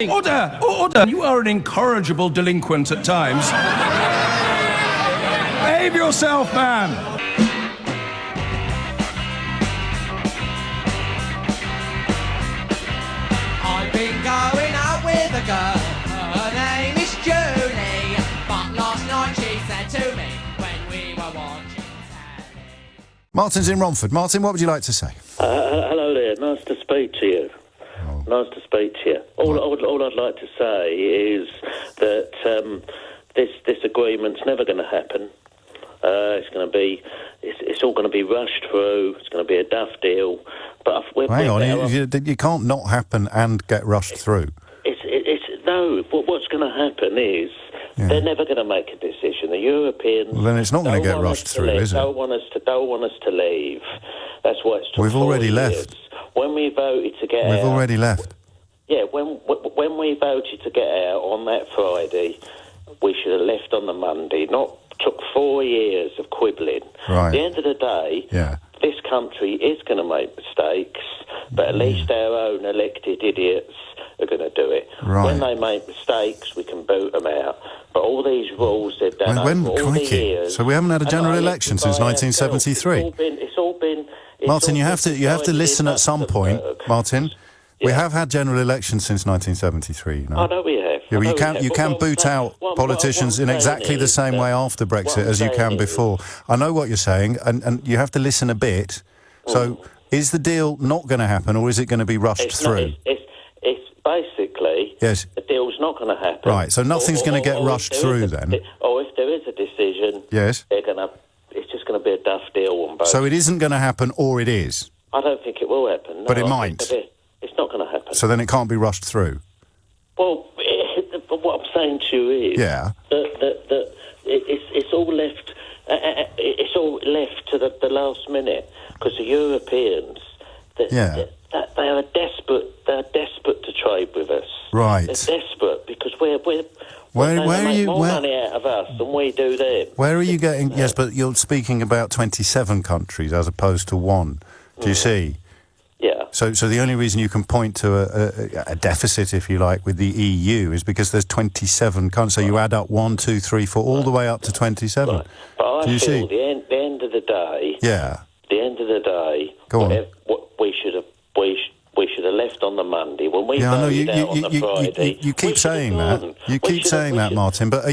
Order! Order! You are an incorrigible delinquent at times. Behave yourself, man! I've been going out with a girl, her name is Julie, but last night she said to me when we were watching telly. Martin's in Romford. Martin, what would you like to say? Hello there, nice to speak to you. Nice to speak to you. All I'd like to say is that this agreement's never going to happen. It's all going to be rushed through. It's going to be a duff deal. But Hang on, you can't not happen and get rushed through. What's going to happen is they're never going to make a decision. The Europeans. Well, then it's not going to get rushed through, is it? Don't want us to leave. That's why it's took We've 4 already years. left. When we voted to get out... We've already left. Yeah, when we voted to get out on that Friday, we should have left on the Monday, not took 4 years of quibbling. Right. At the end of the day, this country is going to make mistakes, but at least our own elected idiots are going to do it. Right. When they make mistakes, we can boot them out. But all these rules they've done over all the years... So we haven't had a general election since 1973. It's all been... Martin, you have to listen at some point. Martin, we have had general elections since 1973. You know? I know we have. Yeah, well, you can boot out politicians in exactly the same way after Brexit as you can before. I know what you're saying, and you have to listen a bit. So, is the deal not going to happen, or is it going to be rushed through? It's basically the deal's not going to happen. Right. So nothing's going to get rushed through then. Or if there is a decision, they're going to. It's just going to be a duff deal on both. So it isn't going to happen, or it is. I don't think it will happen. No, but it might. It's not going to happen. So then it can't be rushed through. Well, what I'm saying to you is that it's all left. It's all left to the last minute because the Europeans. They are desperate. They're desperate to trade with us. Right. They're desperate because we're where are you? More money out of us than we do them. Where are you getting? Yes, but you're speaking about 27 countries as opposed to one. Do you see? Yeah. So the only reason you can point to a deficit, if you like, with the EU is because there's 27 countries. So you add up 1, 2, 3, 4, all the way up to 27. Right. But Do you feel see? the end of the day. Yeah. The end of the day. Go on. We should have left on the Monday when we voted out on the Friday. You keep saying that. You keep saying that, Martin. But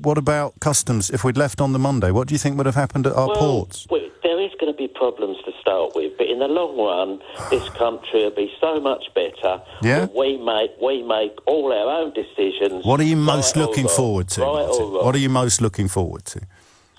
what about customs? If we'd left on the Monday, what do you think would have happened at our ports? There is going to be problems to start with, but in the long run, this country will be so much better. Yeah. When we make all our own decisions. What are you most looking forward to? Martin? What are you most looking forward to?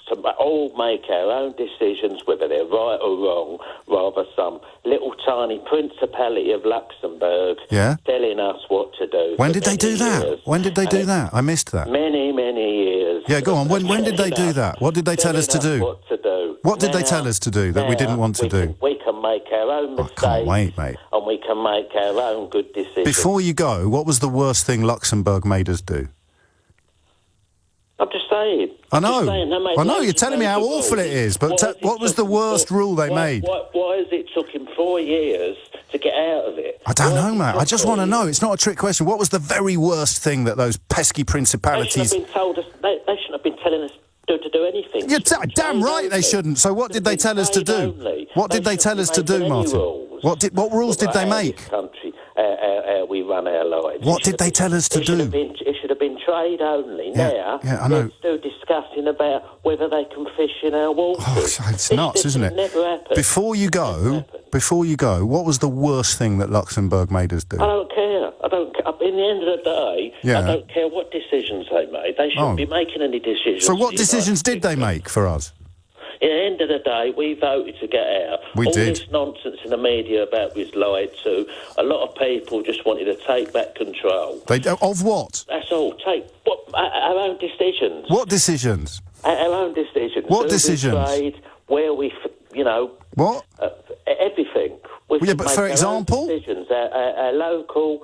To all make our own decisions, whether they're right or wrong, rather some little tiny Principality of Luxembourg telling us what to do. When did they do that? When did they do that? I missed that. Many years. Yeah, go on. When did they do that? What did they tell us to do? What to do. What did they tell us to do that we didn't want to do? We can make our own mistakes. I can't wait, mate. And we can make our own good decisions. Before you go, what was the worst thing Luxembourg made us do? I'm just saying. I know. You're telling me how awful it is, but what was the worst rule they made? Why has it took him 4 years to get out of it? I don't know, mate. I just want to know. It's not a trick question. What was the very worst thing that those pesky principalities... They shouldn't have been telling us to do anything. You're damn right they shouldn't. So what did they tell us to do? What did they tell us to do, Martin? What rules did they make? Country, we run our lives. What did they tell us to do? It should have been trade only. Yeah, I know. They're still discussing about whether they can fish in our waters. Oh, it's nuts, isn't it? Never happened. Before you go, what was the worst thing that Luxembourg made us do? I don't care. In the end of the day, I don't care what decisions they made. They shouldn't be making any decisions. So what decisions did they make for us? At the end of the day, we voted to get out. We All did. this nonsense in the media about we was lied to. A lot of people just wanted to take back control. Of what? That's all. Our own decisions. What decisions? Our own decisions. What decisions? We trade, where we, What? everything. But for example? Decisions. Our local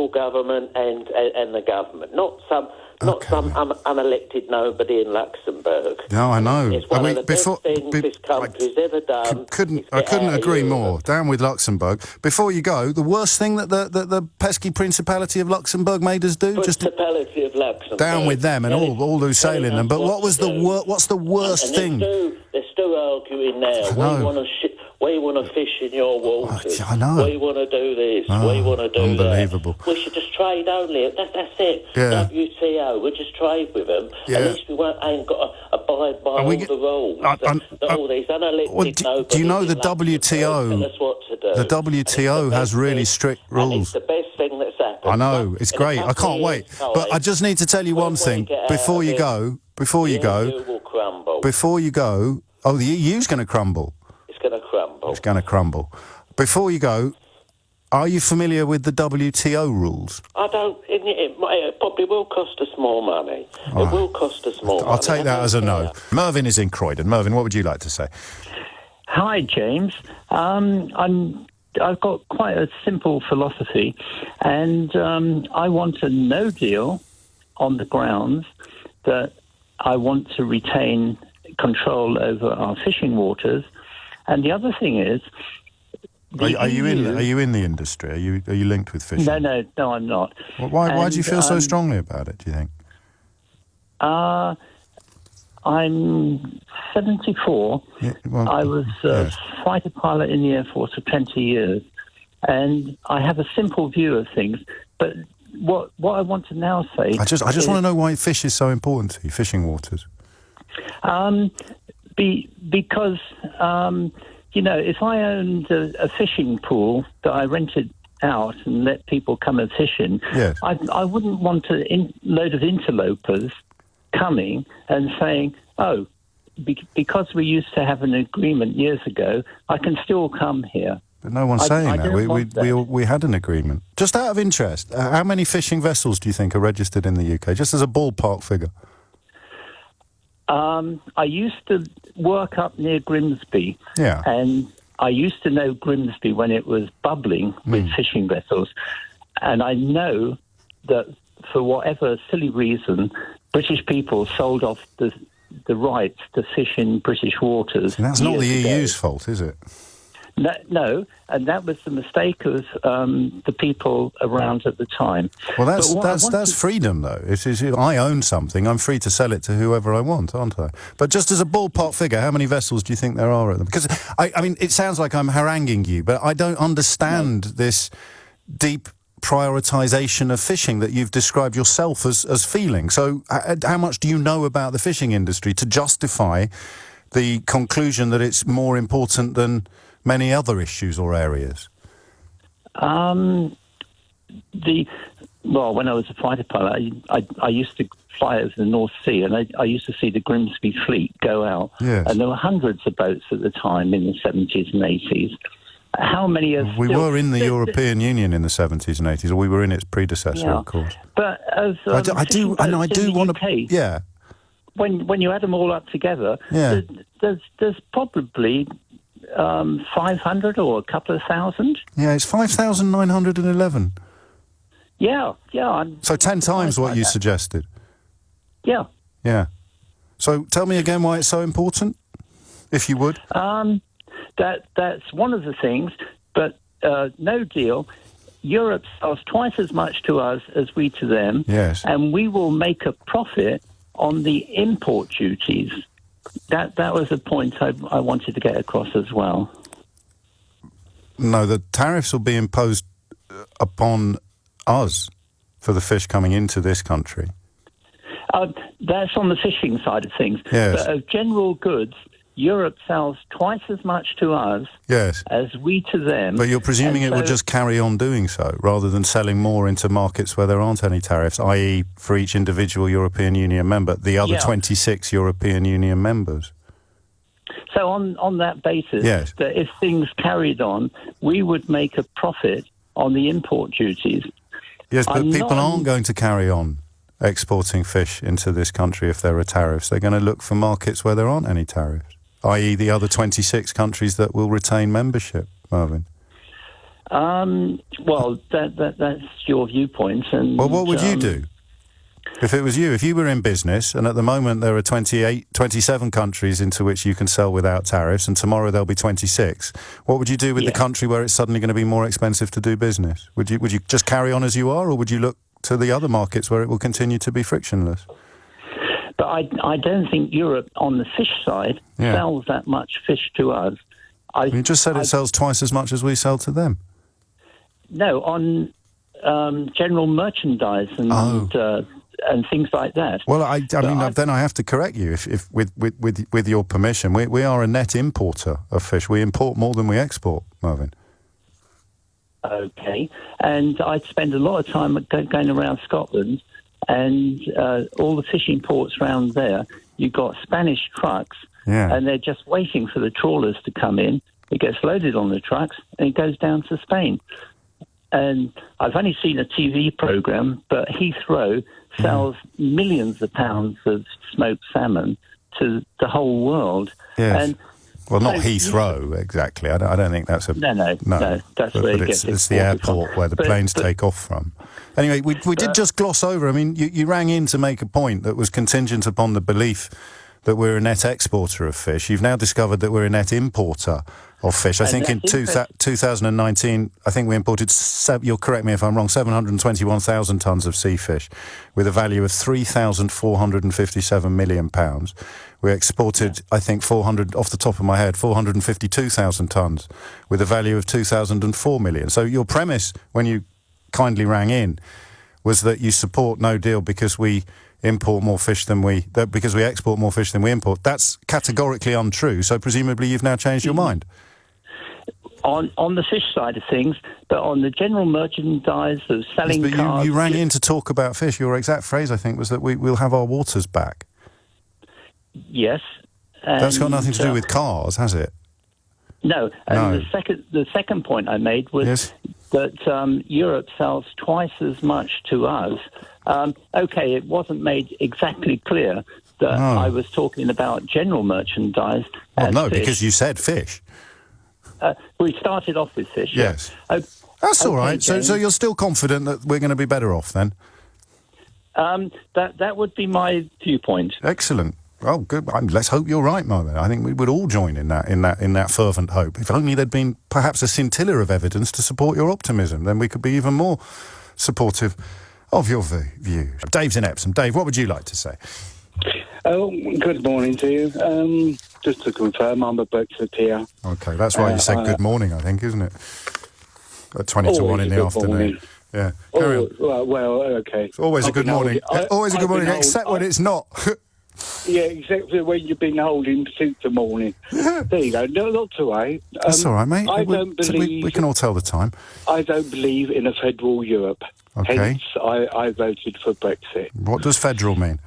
government and the government, not some not some unelected nobody in Luxembourg. No, I know. It's one of the best things this country's ever done. I couldn't agree more. Down with Luxembourg. Before you go, the worst thing that the pesky Principality of Luxembourg made us do? Principality of Luxembourg. Down with them and all who sail in them. But what's the worst thing? They're still arguing now. We want to fish in your waters. I know. We want to do this. We want to do unbelievable. that. We should just trade only. That's it. Yeah. WTO. We just trade with them. Yeah. At least we ain't got to abide by all the rules. All these unelected do you know the WTO? Tell us what to do. The WTO has really strict rules. It's the best thing that's happened. I know. It's great. I can't wait. But I just need to tell you one thing before you go. Before you go. The EU will crumble. Before you go. Oh, the EU's going to crumble. It's going to crumble. It's going to crumble. Before you go, are you familiar with the WTO rules? I don't. It probably will cost us more money. It will cost us more money. I'll take that as a no. Mervyn is in Croydon. Mervyn, what would you like to say? Hi, James. I've got quite a simple philosophy, and I want a no deal on the grounds that I want to retain control over our fishing waters. And the other thing is, are you in the industry? Are you linked with fishing? No, I'm not. Well, why do you feel so strongly about it, do you think? I'm 74. Yeah, well, I was a fighter pilot in the Air Force for 20 years, and I have a simple view of things. But what I want to now say... I just want to know why fish is so important to you, fishing waters. Because, if I owned a fishing pool that I rented out and let people come and fish in, yes. I wouldn't want a load of interlopers coming and saying, because we used to have an agreement years ago, I can still come here. But no one's saying that. We had an agreement. Just out of interest, how many fishing vessels do you think are registered in the UK, just as a ballpark figure? I used to work up near Grimsby, and I used to know Grimsby when it was bubbling with fishing vessels, and I know that for whatever silly reason, British people sold off the rights to fish in British waters. And that's not the EU's fault, is it? No, and that was the mistake of the people around at the time. Well, that's freedom, though. I own something, I'm free to sell it to whoever I want, aren't I? But just as a ballpark figure, how many vessels do you think there are at them? Because, I mean, it sounds like I'm haranguing you, but I don't understand this deep prioritisation of fishing that you've described yourself as feeling. So how much do you know about the fishing industry to justify the conclusion that it's more important than many other issues or areas? When I was a fighter pilot, I used to fly over the North Sea, and I used to see the Grimsby fleet go out. Yes. And there were hundreds of boats at the time in the 70s and 80s. How many are We were in the European Union in the 70s and 80s, or we were in its predecessor, of course. But as I do want to... Yeah. When you add them all up together, there's probably 500 or a couple of thousand. Yeah, it's 5,911. Yeah. So 10 times what you suggested. Yeah. Yeah. So tell me again why it's so important, if you would. That's one of the things, but no deal. Europe sells twice as much to us as we to them, yes, and we will make a profit on the import duties. That was a point I wanted to get across as well. No, the tariffs will be imposed upon us for the fish coming into this country. That's on the fishing side of things. Yes. But of general goods, Europe sells twice as much to us as we to them. But you're presuming it will just carry on doing so, rather than selling more into markets where there aren't any tariffs, i.e. for each individual European Union member, the other 26 European Union members. So on that basis, that if things carried on, we would make a profit on the import duties. Yes, but people aren't going to carry on exporting fish into this country if there are tariffs. They're going to look for markets where there aren't any tariffs, i.e. the other 26 countries that will retain membership, Marvin. Well, that's your viewpoint. And well, what would you do? If it was you, if you were in business, and at the moment there are 27 countries into which you can sell without tariffs, and tomorrow there'll be 26, what would you do with the country where it's suddenly going to be more expensive to do business? Would you just carry on as you are, or would you look to the other markets where it will continue to be frictionless? But I don't think Europe, on the fish side, sells that much fish to us. You just said it sells twice as much as we sell to them. No, on general merchandise and things like that. Well, I mean, then I have to correct you. If with your permission, we are a net importer of fish. We import more than we export, Mervyn. Okay, and I'd spend a lot of time going around Scotland, and all the fishing ports around there. You've got Spanish trucks, and they're just waiting for the trawlers to come in. It gets loaded on the trucks, and it goes down to Spain. And I've only seen a TV programme, but Heathrow sells millions of pounds of smoked salmon to the whole world. Yes. And well, not Heathrow, exactly. I don't think that's a... No, that's where it gets it's the airport from. where the planes take off from. Anyway, we did just gloss over. I mean, you rang in to make a point that was contingent upon the belief that we're a net exporter of fish. You've now discovered that we're a net importer of fish. I think in 2019, I think we imported, you'll correct me if I'm wrong, 721,000 tonnes of sea fish with a value of £3,457 million. We exported, I think, 400, off the top of my head, 452,000 tonnes with a value of 2,004 million. So your premise, when you kindly rang in, was that you support no deal because we import more fish than because we export more fish than we import. That's categorically untrue. So presumably you've now changed your mind. On the fish side of things, but on the general merchandise of selling cars... You rang in to talk about fish. Your exact phrase, I think, was that we'll have our waters back. Yes. That's got nothing to do with cars, has it? No. And the second point I made was that Europe sells twice as much to us. Okay, it wasn't made exactly clear that I was talking about general merchandise. Well, no, fish. because you said fish. We started off with fish. Yes. That's all right. So you're still confident that we're going to be better off then? That would be my viewpoint. Excellent. Oh, good. Let's hope you're right, Moran. I think we would all join in that fervent hope. If only there'd been perhaps a scintilla of evidence to support your optimism, then we could be even more supportive of your views. Dave's in Epsom. Dave, what would you like to say? Oh, good morning to you. Just to confirm, I'm a Brexiteer. Okay, that's why you said good morning, I think, isn't it? At 20 to 1 in the afternoon. Morning. Yeah. Carry on. Well, okay. It's always a good morning. Always a good morning, except when it's not. Yeah, except for when you've been holding since the morning. There you go. No, not to worry. That's all right, mate. I don't believe... We can all tell the time. I don't believe in a federal Europe. Okay. Hence, I voted for Brexit. What does federal mean?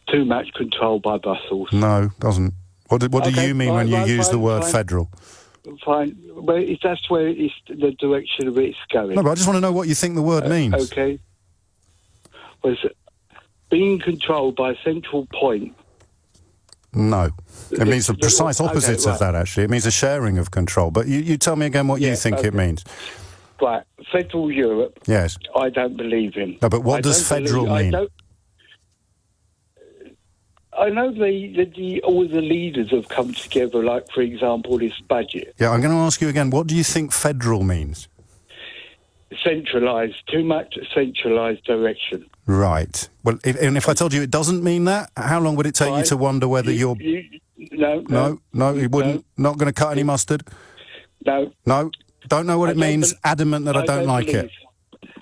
Too much control by Brussels. No, doesn't. What do you mean when you use the word federal? Fine. Well, that's where it's the direction of it's going. No, but I just want to know what you think the word means. Okay. Was being controlled by a central point. No. It means the precise opposite of that, actually. It means a sharing of control. But you tell me again what you think it means. Right. Federal Europe. Yes. I don't believe in. No, but what does federal mean? I know all the leaders have come together, like, for example, this budget. Yeah, I'm going to ask you again, what do you think federal means? Centralised, too much centralised direction. Right. Well, if I told you it doesn't mean that, how long would it take you to wonder whether you're... No, you wouldn't? No. Not going to cut any mustard? No. No? Don't know what it means, adamant that I don't like it.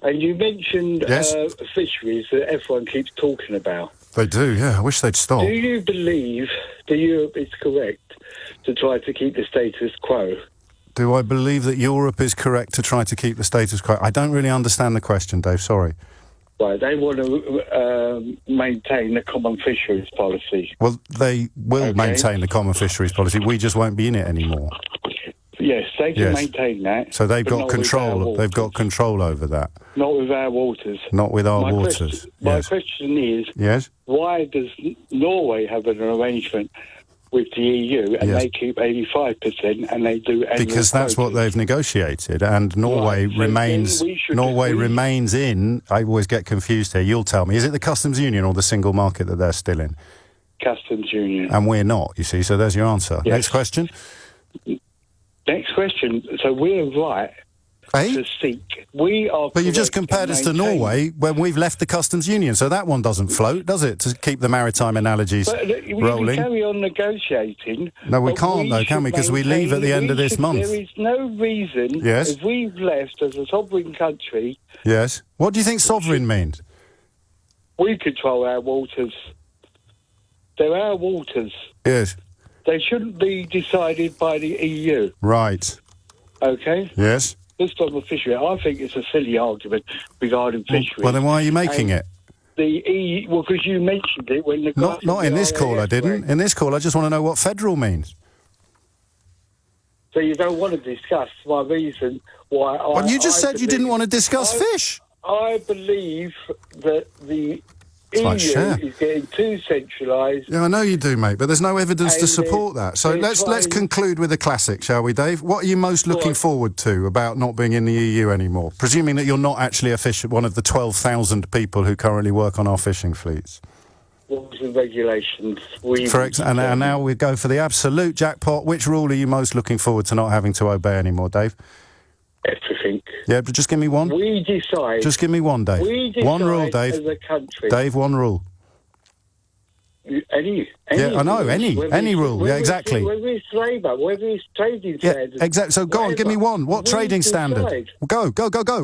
And you mentioned fisheries that everyone keeps talking about. They do, yeah. I wish they'd stop. Do you believe that Europe is correct to try to keep the status quo? Do I believe that Europe is correct to try to keep the status quo? I don't really understand the question, Dave, sorry. Right, they want to maintain the common fisheries policy. Well, they will maintain the common fisheries policy. We just won't be in it anymore. Yes, they can maintain that. So they've got control. They've got control over that. Not with our waters. Not with our waters. My question is, why does Norway have an arrangement with the EU, and they keep 85%, and they do annual because that's what they've negotiated, and Norway remains. Norway remains in. I always get confused here. You'll tell me. Is it the customs union or the single market that they're still in? Customs union, and we're not. You see, so there's your answer. Yes. Next question. Next question. So we're right to seek. We are. But you've just compared us to Norway when we've left the customs union, so that one doesn't float, does it? To keep the maritime analogies rolling. We can carry on negotiating. No, we can't, though, can we? Because we leave at the end of this month. There is no reason. Yes. If we've left as a sovereign country. Yes. What do you think sovereign means? We control our waters. They're our waters. Yes. They shouldn't be decided by the EU. Right. Okay? Yes. Just on the fishery, I think it's a silly argument regarding fisheries. Well, then why are you making it? The EU, well, because you mentioned it when the... Not in this call, I didn't. In this call, I just want to know what federal means. So you don't want to discuss my reason why Well, you just said you didn't want to discuss fish. I believe that the EU is getting too centralised. Yeah, I know you do, mate, but there's no evidence to support that. So let's conclude with a classic, shall we, Dave? What are you most looking forward to about not being in the EU anymore? Presuming that you're not actually one of the 12,000 people who currently work on our fishing fleets. Rules and regulations. And now we go for the absolute jackpot. Which rule are you most looking forward to not having to obey anymore, Dave? Everything. Yeah, but just give me one. We decide. Just give me one, Dave. We decide one rule, Dave. As a country. Dave, one rule. Any yeah, I know, rules. any rule. Yeah, exactly. Whether it's labour, whether it's trading standards. Yeah, exactly. So go on, give me one. What trading standard? Go.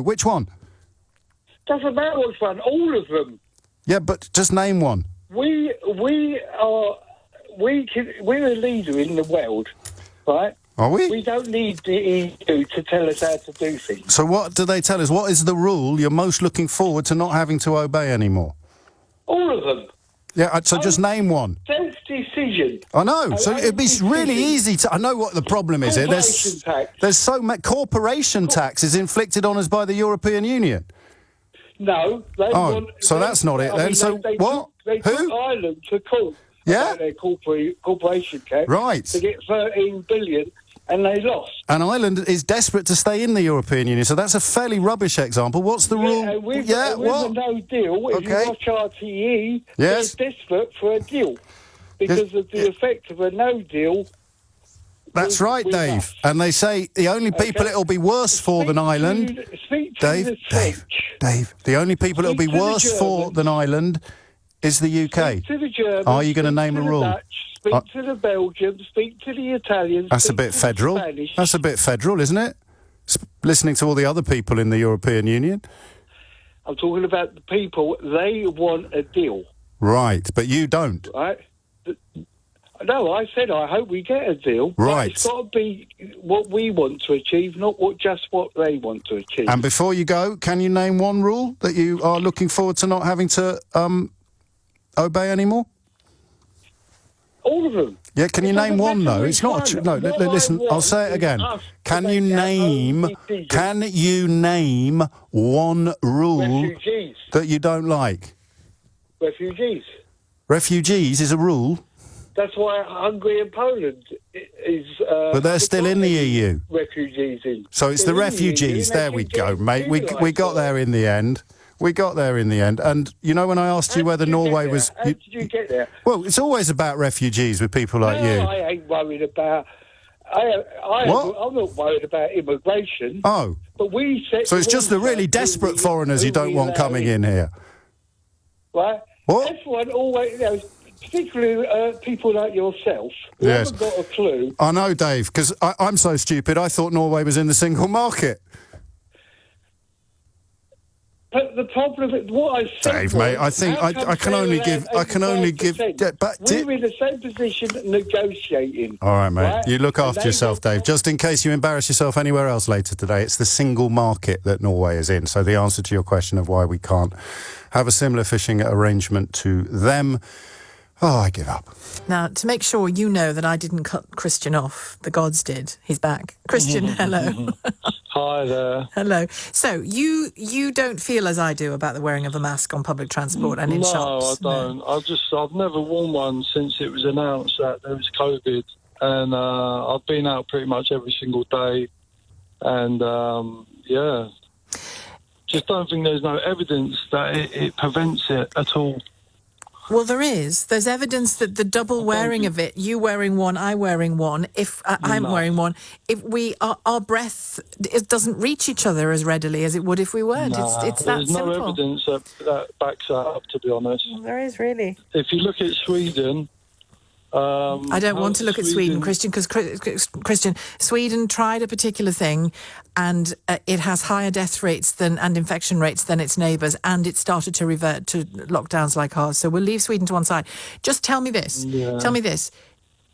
Which one? Doesn't matter which one. All of them. Yeah, but just name one. We're a leader in the world, right? Are we? We don't need the EU to tell us how to do things. So what do they tell us? What is the rule you're most looking forward to not having to obey anymore? All of them. Yeah, so just name one. Self-decision. I know. So it'd be really easy to... I know what the problem is here. There's so much... Corporation tax is inflicted on us by the European Union. No. So that's not it then. So what? They took Ireland to court. Yeah? Their corporation tax. Right. To get 13 billion, and they lost. And Ireland is desperate to stay in the European Union, so that's a fairly rubbish example. What's the rule? With a no deal, if you watch RTE, they're desperate for a deal because of the effect of a no deal. That's right, Dave. Us. And they say the only people it'll be worse for than Ireland... Dave, the only people it'll be worse for than Ireland is the UK. Speak to the Germans, are you going to name a rule? Dutch, speak to the Belgians, speak to the Italians. That's a bit federal. That's a bit federal, isn't it? Listening to all the other people in the European Union. I'm talking about the people. They want a deal. Right, but you don't. Right. No, I said I hope we get a deal. Right. But it's got to be what we want to achieve, not just what they want to achieve. And before you go, can you name one rule that you are looking forward to not having to obey anymore? All of them. Yeah, can you name one though? It's not no. Listen, I'll say it again. Can you name one rule that you don't like? Refugees. Refugees is a rule. That's why Hungary and Poland is... but they're still in the EU. Refugees in. So it's the refugees. There we go, mate. We got there in the end. We got there in the end. And, you know, when I asked you whether Norway was... How did you get there? Well, it's always about refugees with people like you. I ain't worried about... I'm not worried about immigration. Oh. But we set... So it's just the really desperate foreigners you don't want coming in here. Right? What? Everyone always... particularly people like yourself who haven't got a clue. I know, Dave, because I'm so stupid. I thought Norway was in the single market. But the problem, what I said, Dave, mate, I think I can only give. Yeah, but we're in the same position negotiating. All right, mate. Right? You look after yourself, Dave. Just in case you embarrass yourself anywhere else later today, it's the single market that Norway is in. So the answer to your question of why we can't have a similar fishing arrangement to them. Oh, I give up. Now, to make sure you know that I didn't cut Christian off, the gods did. He's back. Christian, hello. Hi. Hi there. Hello. So you don't feel as I do about the wearing of a mask on public transport and in shops? No, I don't. I've never worn one since it was announced that there was COVID, and I've been out pretty much every single day, and just don't think there's no evidence that it prevents it at all. Well, there is. There's evidence that the double wearing of it, you wearing one, I wearing one, if I'm wearing one, if our breath it doesn't reach each other as readily as it would if we weren't. It's that simple. There's no evidence that backs that up, to be honest. Well, there is, really. If you look at Sweden... I don't want to look at Sweden, Christian, because Christian, Sweden tried a particular thing, and it has higher death rates and infection rates than its neighbours, and it started to revert to lockdowns like ours. So we'll leave Sweden to one side. Just tell me this. Yeah. Tell me this.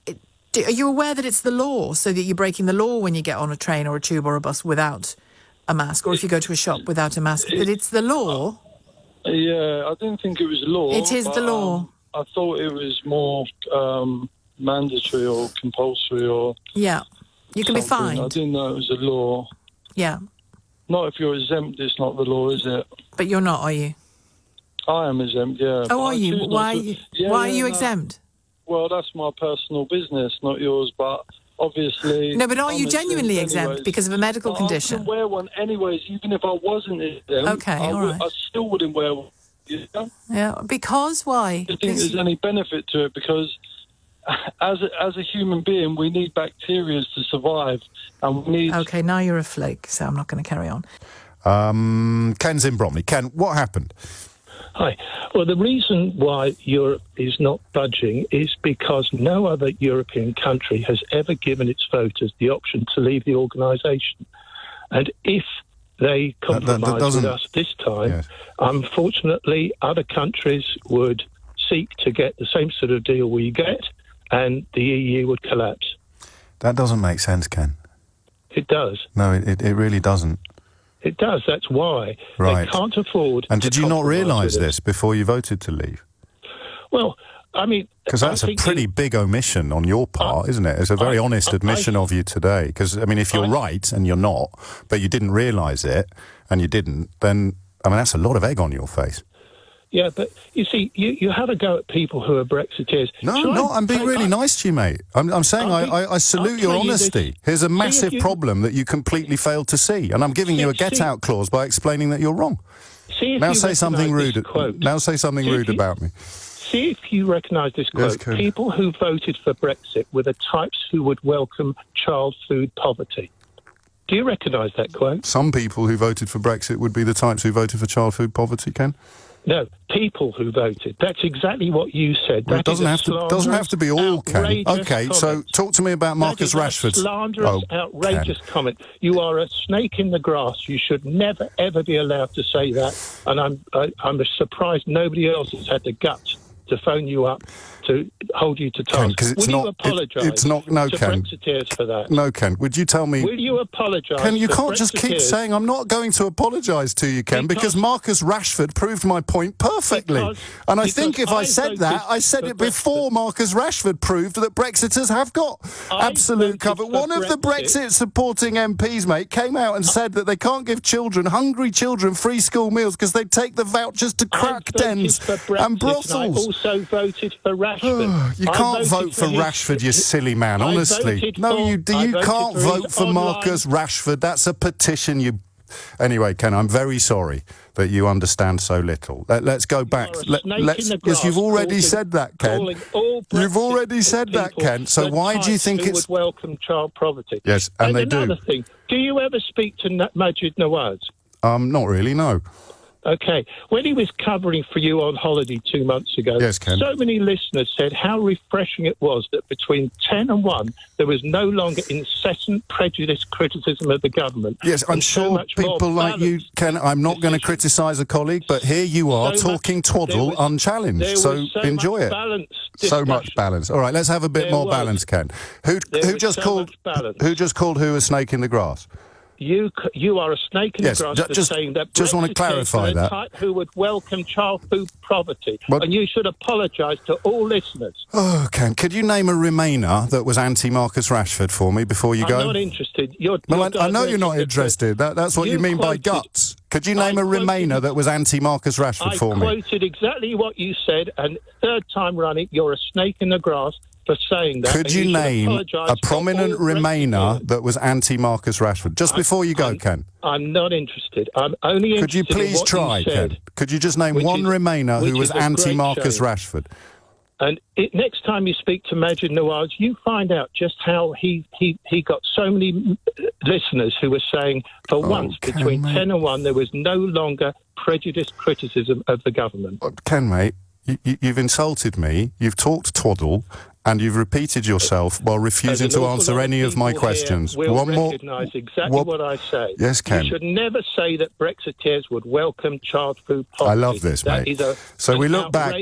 Are you aware that it's the law, so that you're breaking the law when you get on a train or a tube or a bus without a mask, or if you go to a shop without a mask? That it's the law? Yeah, I didn't think it was law. It is the law. I thought it was more mandatory or compulsory or... Yeah, you can be fined. I didn't know it was a law. Yeah. Not if you're exempt, it's not the law, is it? But you're not, are you? I am exempt, yeah. Oh, are you? Why are you exempt? Well, that's my personal business, not yours, but obviously... No, but are you genuinely exempt because of a medical condition? I wouldn't wear one anyways, even if I wasn't exempt. Okay, all right. I still wouldn't wear one. Yeah, because why? I don't think there's any benefit to it, because as a human being, we need bacteria to survive, and we need... Okay, now you're a flake, so I'm not going to carry on. Ken's in Bromley. Ken, what happened? Hi. Well, the reason why Europe is not budging is because no other European country has ever given its voters the option to leave the organisation. And if they compromise with us this time, yes, unfortunately, other countries would seek to get the same sort of deal we get, and the EU would collapse. That doesn't make sense, Ken. It does. No, it really doesn't. It does. That's why. Right. They can't afford... And did you not realise this before you voted to leave? Well, I mean... Because that's a pretty big omission on your part, isn't it? It's a very honest admission of you today. Because, I mean, if you're right and you're not, but you didn't realise it and you didn't, then, I mean, that's a lot of egg on your face. Yeah, but you see, you have a go at people who are Brexiteers. No, I'm being really nice to you, mate. I'm saying I salute your honesty. Here's a massive problem that you completely failed to see, and I'm giving you a get-out clause by explaining that you're wrong. Now say something rude. Now say something rude about me. See if you recognise this quote. Yes, people who voted for Brexit were the types who would welcome child food poverty. Do you recognise that quote? Some people who voted for Brexit would be the types who voted for child food poverty, Ken? No, people who voted. That's exactly what you said. Well, it doesn't have to be all, Ken. Okay, so talk to me about Marcus Rashford's... slanderous, outrageous comment. You are a snake in the grass. You should never, ever be allowed to say that. And I'm surprised nobody else has had the guts to phone you up to hold you to task. Ken, will you apologise to Brexiteers for that? No, Ken. Would you tell me... Will you apologise? Ken, you can't just keep saying I'm not going to apologise to you, Ken, because Marcus Rashford proved my point perfectly. And I think if I said that, I said it before Marcus Rashford proved that Brexiters have got absolute cover. One of the Brexit-supporting MPs, mate, came out and said that they can't give hungry children, free school meals because they take the vouchers to crack dens and brothels. I also voted for Rashford. You can't vote for Rashford, you silly man, honestly. No, you can't vote for Marcus Rashford. That's a petition. Anyway, Ken, I'm very sorry that you understand so little. Let's go back. Yes, you've already said that, Ken. You've already said that, Ken. So why do you think it's... would welcome child poverty? Yes, and they do. Another thing, do you ever speak to Majid Nawaz? Not really, no. Okay. When he was covering for you on holiday 2 months ago, yes, Ken, so many listeners said how refreshing it was that between 10 and 1, there was no longer incessant prejudiced criticism of the government. Yes, I'm sure people like you, Ken, I'm not going to criticise a colleague, but here you are talking twaddle unchallenged, so enjoy it. So much balance. All right, let's have a bit more balance, Ken. Who just called who a snake in the grass? You are a snake in the grass for saying that just want to clarify that. Type who would welcome child food poverty, and you should apologise to all listeners. Oh, Ken, could you name a Remainer that was anti-Marcus Rashford for me before you go? I'm not interested. I know you're not interested. That's what you mean by guts. Could you name a Remainer that was anti-Marcus Rashford for me? I quoted exactly what you said, and third time running, you're a snake in the grass for saying that. Could you name a prominent Remainer that was anti-Marcus Rashford? Just before you go, Ken. I'm not interested. I'm only interested. Could you please try, Ken? Could you just name one Remainer who was anti-Marcus Rashford? And next time you speak to Majid Nawaz, you find out just how he got so many listeners who were saying, for once, between 10 and 1, there was no longer prejudiced criticism of the government. Ken, mate, you've insulted me, you've talked twaddle, and you've repeated yourself while refusing to answer any of my questions. One more. Recognise exactly what I say. Yes, Ken. You should never say that Brexiteers would welcome child food poverty. I love this, mate. So we look back.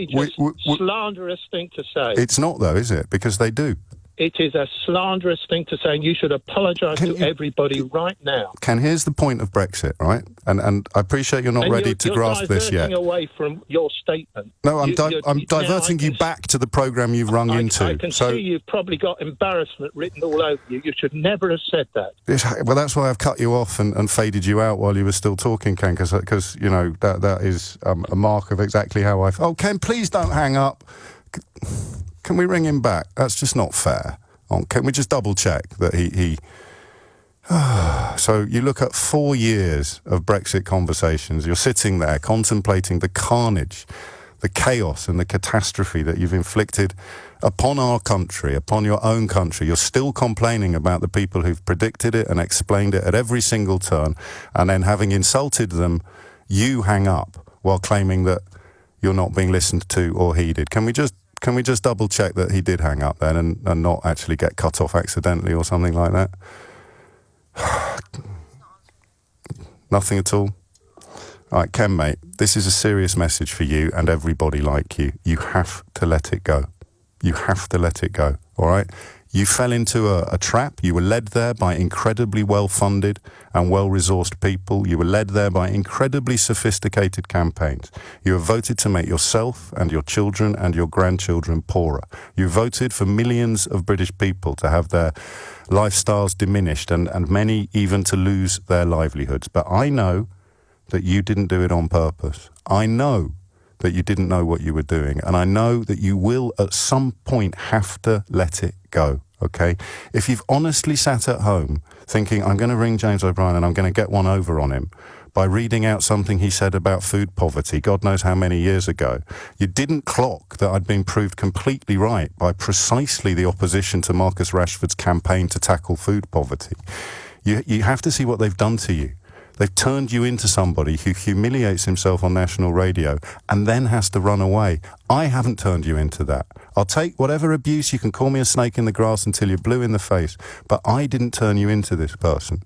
Slanderous thing to say. It's not, though, is it? Because they do. It is a slanderous thing to say, and you should apologise to everybody right now. Ken, here's the point of Brexit, right? And I appreciate you're not ready to grasp this yet. You're diverting away from your statement. No, I'm diverting you back to the programme you've rung into. I can see you've probably got embarrassment written all over you. You should never have said that. Well, that's why I've cut you off and faded you out while you were still talking, Ken, because you know, that is a mark of exactly how I... Oh, Ken, please don't hang up. Can we ring him back? That's just not fair. Can we just double check that he... So you look at 4 years of Brexit conversations. You're sitting there contemplating the carnage, the chaos and the catastrophe that you've inflicted upon our country, upon your own country. You're still complaining about the people who've predicted it and explained it at every single turn. And then having insulted them, you hang up while claiming that you're not being listened to or heeded. Can we just double check that he did hang up then and not actually get cut off accidentally or something like that? Nothing at all? All right, Ken, mate, this is a serious message for you and everybody like you. You have to let it go. You have to let it go, all right? You fell into a trap. You were led there by incredibly well-funded and well-resourced people. You were led there by incredibly sophisticated campaigns. You were voted to make yourself and your children and your grandchildren poorer. You voted for millions of British people to have their lifestyles diminished and many even to lose their livelihoods. But I know that you didn't do it on purpose. I know that you didn't know what you were doing. And I know that you will at some point have to let it go, okay? If you've honestly sat at home thinking, I'm going to ring James O'Brien and I'm going to get one over on him by reading out something he said about food poverty, God knows how many years ago, you didn't clock that I'd been proved completely right by precisely the opposition to Marcus Rashford's campaign to tackle food poverty. You have to see what they've done to you. They've turned you into somebody who humiliates himself on national radio and then has to run away. I haven't turned you into that. I'll take whatever abuse. You can call me a snake in the grass until you're blue in the face. But I didn't turn you into this person.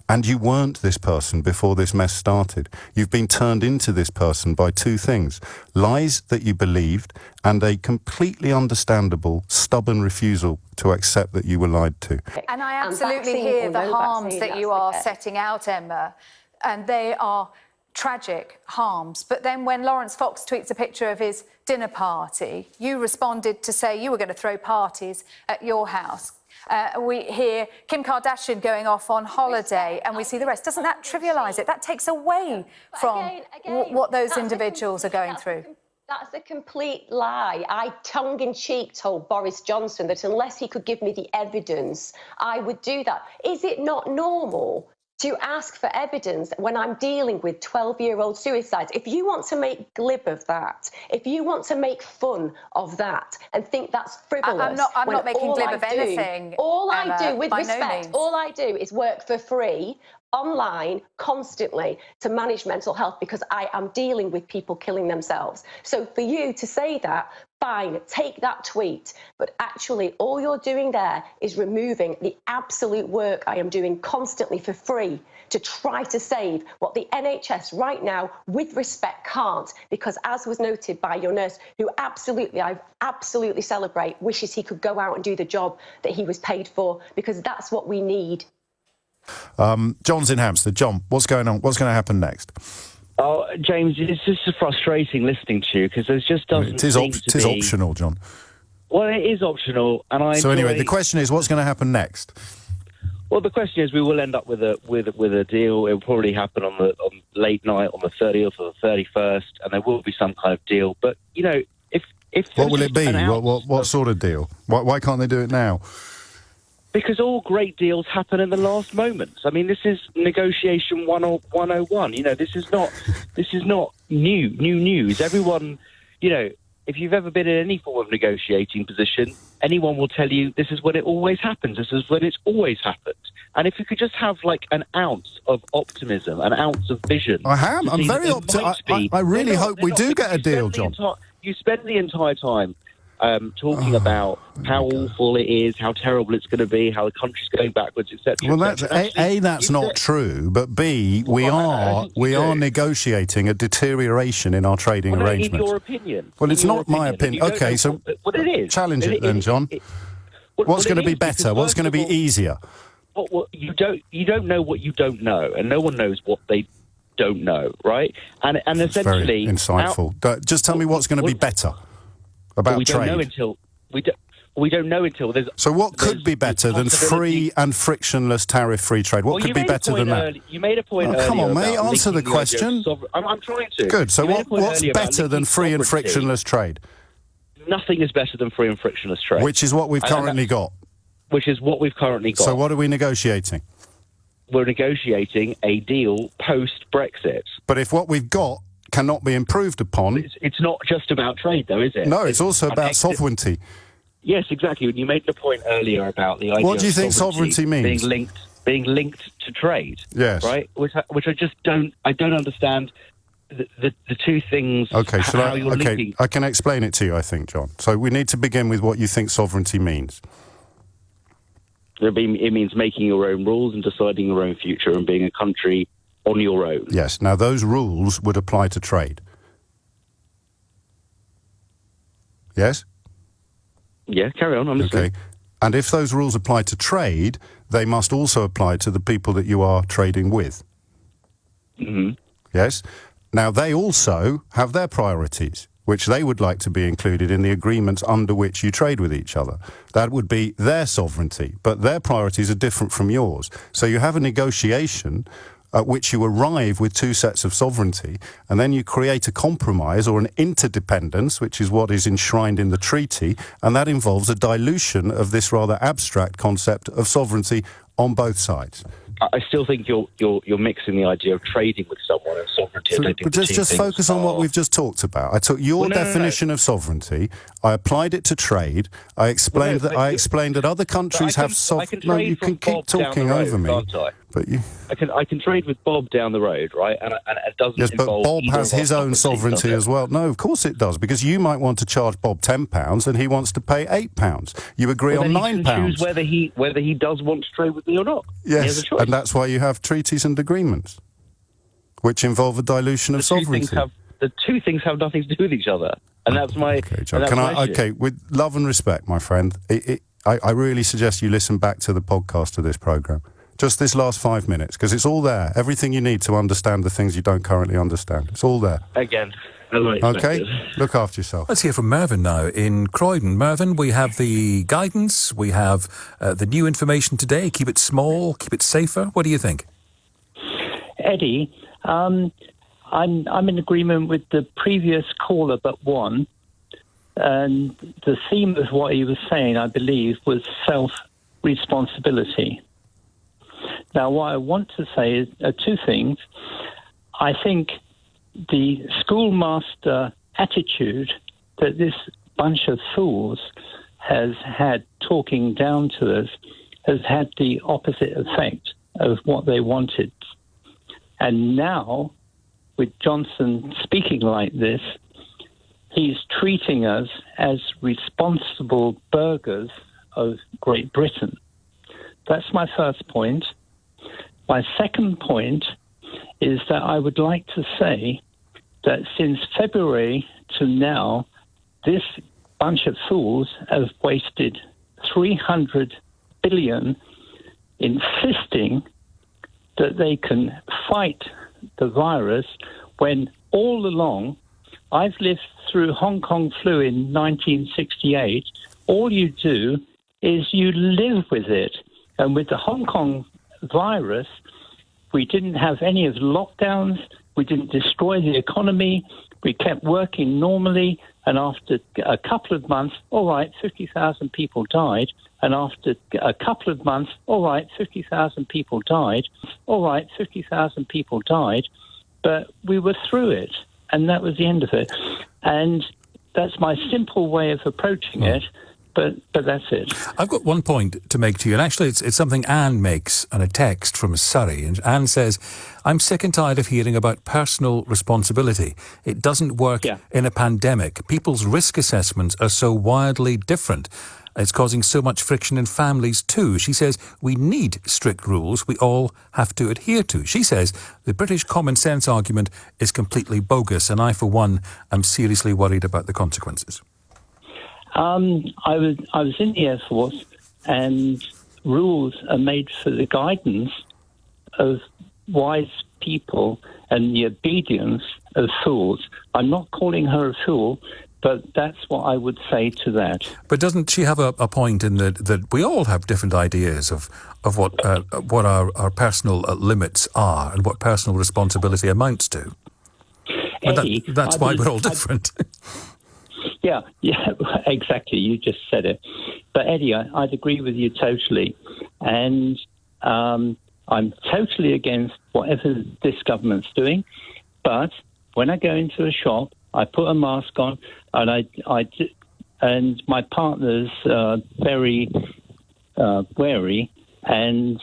And you weren't this person before this mess started. You've been turned into this person by two things: lies that you believed and a completely understandable, stubborn refusal to accept that you were lied to. And I absolutely hear the harms that you are setting out, Emma, and they are tragic harms. But then when Lawrence Fox tweets a picture of his dinner party, you responded to say you were going to throw parties at your house. We hear Kim Kardashian going off on holiday, and we see the rest. Doesn't that trivialise it? That takes away from what those individuals are going through. That's a complete lie. I tongue-in-cheek told Boris Johnson that unless he could give me the evidence, I would do that. Is it not normal to ask for evidence when I'm dealing with 12-year-old suicides? If you want to make glib of that, if you want to make fun of that and think that's frivolous... I'm not making glib of anything, All Emma, I do, with by respect, no means. all I do is work for free online constantly to manage mental health because I am dealing with people killing themselves. So for you to say that, fine, take that tweet. But actually, all you're doing there is removing the absolute work I am doing constantly for free to try to save what the NHS right now, with respect, can't. Because as was noted by your nurse, who I absolutely celebrate, wishes he could go out and do the job that he was paid for, because that's what we need. John's in Hampstead. John, what's going on? What's going to happen next? Oh, James, it's just frustrating listening to you because there's just doesn't It is optional, John. Well, it is optional, and So anyway, the question is, what's going to happen next? Well, the question is, we will end up with a deal. It will probably happen on late night on the 30th or the 31st, and there will be some kind of deal. But you know, if what will it be? What sort of deal? Why can't they do it now? Because all great deals happen in the last moments. I mean, this is negotiation 101. You know, this is not new news. Everyone, you know, if you've ever been in any form of negotiating position, anyone will tell you this is when it always happens. This is when it's always happened. And if you could just have like an ounce of optimism, an ounce of vision. I'm very optimistic. I really hope we do get a deal, John. You spend the entire time talking about how awful it is, how terrible it's going to be, how the country's going backwards, etc. Well, that's not true. But B, we are negotiating a deterioration in our trading arrangements. In your opinion. Well, it's not my opinion. Okay, so it is. Challenge it then, John. What's going to be better? What's going to be easier? Well, you don't know what you don't know, and no one knows what they don't know, right? And essentially, very insightful. Just tell me what's going to be better about trade. We don't know until there's. So what could be better than free and frictionless tariff-free trade? What could be better than that? You made a point earlier. Come on, mate, answer the question. I'm trying to. Good. So what's better than free and frictionless trade? Nothing is better than free and frictionless trade. Which is what we've currently got. Which is what we've currently got. So what are we negotiating? We're negotiating a deal post-Brexit. But if what we've got cannot be improved upon... It's not just about trade, though, is it? No, it's also about sovereignty. Yes, exactly. When you made the point earlier about the idea what do you think sovereignty means? Being linked to trade. Yes. Right? Which I just don't understand the two things. Okay, linking. I can explain it to you, I think, John. So we need to begin with what you think sovereignty means. It means making your own rules and deciding your own future and being a country on your own. Yes. Now, those rules would apply to trade. Yes? Yeah, carry on. I'm listening. Okay. And if those rules apply to trade, they must also apply to the people that you are trading with. Mm-hmm. Yes? Now, they also have their priorities, which they would like to be included in the agreements under which you trade with each other. That would be their sovereignty, but their priorities are different from yours. So you have a negotiation at which you arrive with two sets of sovereignty, and then you create a compromise or an interdependence, which is what is enshrined in the treaty, and that involves a dilution of this rather abstract concept of sovereignty on both sides. I still think you're mixing the idea of trading with someone and sovereignty. But just focus on what we've just talked about. I took your definition of sovereignty, I applied it to trade, I explained that other countries have sovereignty. No, you can keep talking over me. But I can trade with Bob down the road, right? And it doesn't. Yes, but Bob has his own sovereignty as well. No, of course it does, because you might want to charge Bob £10 and he wants to pay £8. You agree on £9. He can choose whether he does want to trade with me or not. Yes, he has a choice. And that's why you have treaties and agreements, which involve a dilution of sovereignty. The two things have nothing to do with each other, and that's my. Okay, John. Okay, with love and respect, my friend, I really suggest you listen back to the podcast of this programme. Just this last 5 minutes, because it's all there. Everything you need to understand the things you don't currently understand. It's all there. Again. Okay? Look after yourself. Let's hear from Mervyn now in Croydon. Mervyn, we have the guidance, we have the new information today. Keep it small, keep it safer. What do you think? Eddie, I'm in agreement with the previous caller but one. And the theme of what he was saying, I believe, was self-responsibility. Now, what I want to say are two things. I think the schoolmaster attitude that this bunch of fools has had talking down to us has had the opposite effect of what they wanted. And now, with Johnson speaking like this, he's treating us as responsible burghers of Great Britain. That's my first point. My second point is that I would like to say that since February to now, this bunch of fools have wasted 300 billion insisting that they can fight the virus when all along, I've lived through Hong Kong flu in 1968, all you do is you live with it. And with the Hong Kong virus, we didn't have any of the lockdowns, we didn't destroy the economy, we kept working normally, and after a couple of months, all right, 50,000 people died, and after a couple of months, all right, 50,000 people died, all right, 50,000 people died, but we were through it, and that was the end of it. And that's my simple way of approaching it. But that's it. I've got one point to make to you, and actually it's something Anne makes on a text from Surrey. And Anne says, I'm sick and tired of hearing about personal responsibility. It doesn't work in a pandemic. People's risk assessments are so wildly different. It's causing so much friction in families too. She says, we need strict rules we all have to adhere to. She says, the British common sense argument is completely bogus, and I, for one, am seriously worried about the consequences. I was in the Air Force, and rules are made for the guidance of wise people and the obedience of fools. I'm not calling her a fool, but that's what I would say to that. But doesn't she have a point in that we all have different ideas of what our personal limits are and what personal responsibility amounts to? Eddie, that's why we're all different. Yeah, exactly. You just said it. But Eddie, I'd agree with you totally. And I'm totally against whatever this government's doing. But when I go into a shop, I put a mask on, and and my partner's very wary, and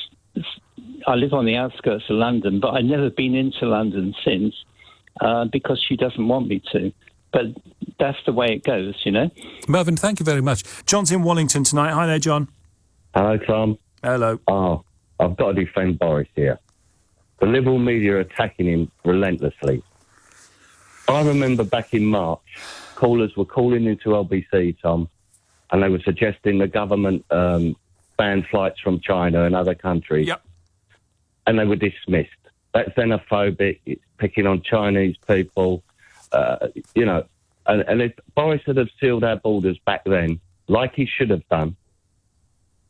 I live on the outskirts of London, but I've never been into London since because she doesn't want me to. But that's the way it goes, you know. Mervyn, thank you very much. John's in Wallington tonight. Hi there, John. Hello, Tom. Hello. Oh, I've got to defend Boris here. The Liberal media are attacking him relentlessly. I remember back in March, callers were calling into LBC, Tom, and they were suggesting the government ban flights from China and other countries. Yep. And they were dismissed. That's xenophobic. It's picking on Chinese people. You know, and if Boris had have sealed our borders back then, like he should have done,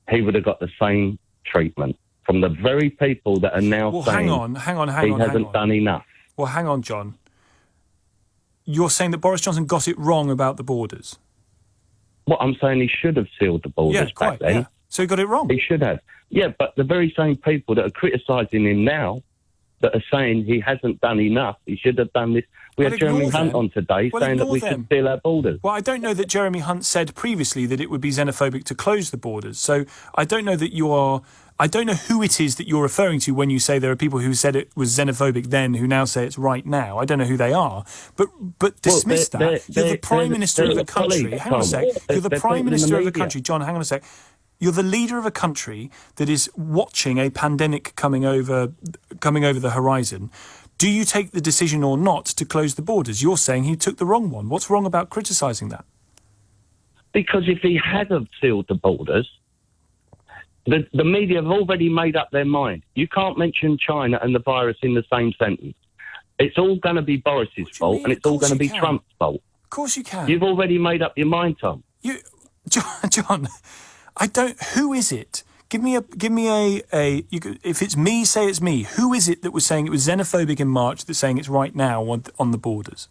he would have got the same treatment from the very people that are now saying he hasn't done enough. Well, hang on, John. You're saying that Boris Johnson got it wrong about the borders? Well, I'm saying he should have sealed the borders back then. Yeah. So he got it wrong? He should have. Yeah, but the very same people that are criticising him now, that are saying he hasn't done enough, he should have done this. We had Jeremy Hunt on today saying that we should seal our borders. Well, I don't know that Jeremy Hunt said previously that it would be xenophobic to close the borders. So I don't know that you are... I don't know who it is that you're referring to when you say there are people who said it was xenophobic then who now say it's right now. I don't know who they are. But dismiss that. You're the Prime Minister of a country. Hang on a sec. You're the Prime Minister of a country. John, hang on a sec. You're the leader of a country that is watching a pandemic coming over the horizon. Do you take the decision or not to close the borders? You're saying he took the wrong one. What's wrong about criticising that? Because if he hadn't sealed the borders, the media have already made up their mind. You can't mention China and the virus in the same sentence. It's all going to be Boris's fault, and it's all going to be Trump's fault. Of course you can. You've already made up your mind, Tom. John, I don't... Who is it? Give me a if it's me, say it's me. Who is it that was saying it was xenophobic in March that's saying it's right now on the borders?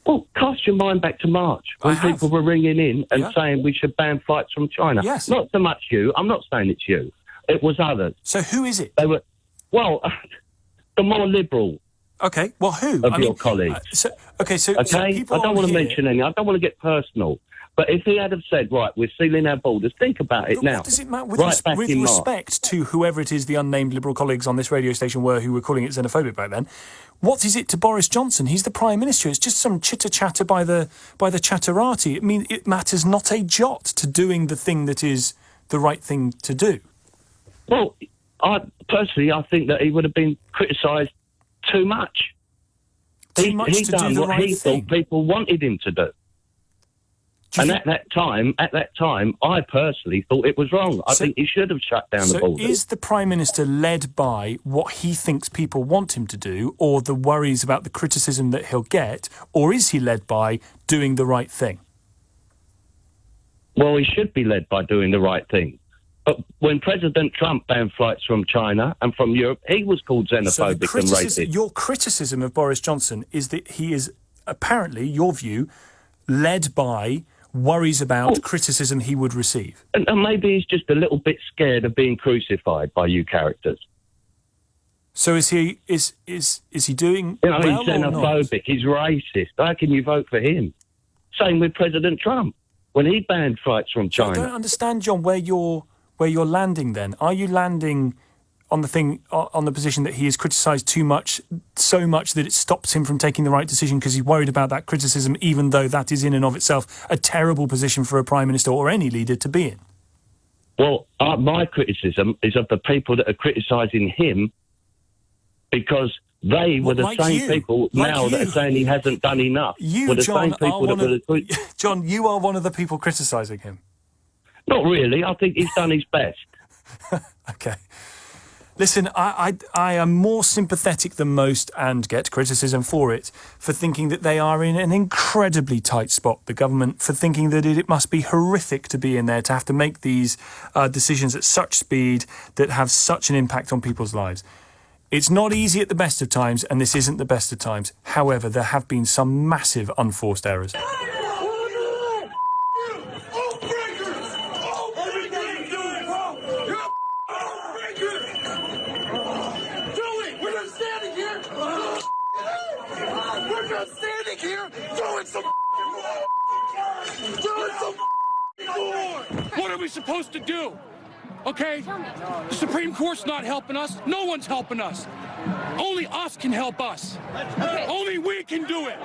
Well, cast your mind back to March when people were ringing in and saying we should ban flights from China. Yes. Not so much you. I'm not saying it's you. It was others. So who is it? They were, well, the more liberal. Okay, well, who? Of your colleagues. So people I don't want to mention any. I don't want to get personal. But if he had have said, right, we're sealing our borders, think about it now. What does it matter? With respect to whoever it is the unnamed Liberal colleagues on this radio station who were calling it xenophobic back then, what is it to Boris Johnson? He's the Prime Minister. It's just some chitter-chatter by the chatterati. I mean, it matters not a jot to doing the thing that is the right thing to do. Well, I think that he would have been criticised too much. He done what he thought people wanted him to do. And at that time, I personally thought it was wrong. I think he should have shut down the border. So is the Prime Minister led by what he thinks people want him to do, or the worries about the criticism that he'll get, or is he led by doing the right thing? Well, he should be led by doing the right thing. But when President Trump banned flights from China and from Europe, he was called xenophobic and racist. Your criticism of Boris Johnson is that he is, apparently, your view, led by worries about criticism he would receive. And maybe he's just a little bit scared of being crucified by you characters. So is he doing well he's xenophobic, he's racist. How can you vote for him? Same with President Trump. When he banned flights from China. I don't understand, John, where you're landing then. Are you landing on the position that he is criticised too much, so much that it stops him from taking the right decision because he's worried about that criticism, even though that is in and of itself a terrible position for a Prime Minister or any leader to be in? Well, my criticism is of the people that are criticising him because they were the same people now that are saying he hasn't done enough. John, you are one of the people criticising him. Not really. I think he's done his best. Okay. Listen, I am more sympathetic than most, and get criticism for it, for thinking that they are in an incredibly tight spot, the government, for thinking that it must be horrific to be in there, to have to make these decisions at such speed that have such an impact on people's lives. It's not easy at the best of times, and this isn't the best of times. However, there have been some massive unforced errors. What are we supposed to do? Okay? The Supreme Court's not helping us. No one's helping us. Only us can help us. Only we can do it.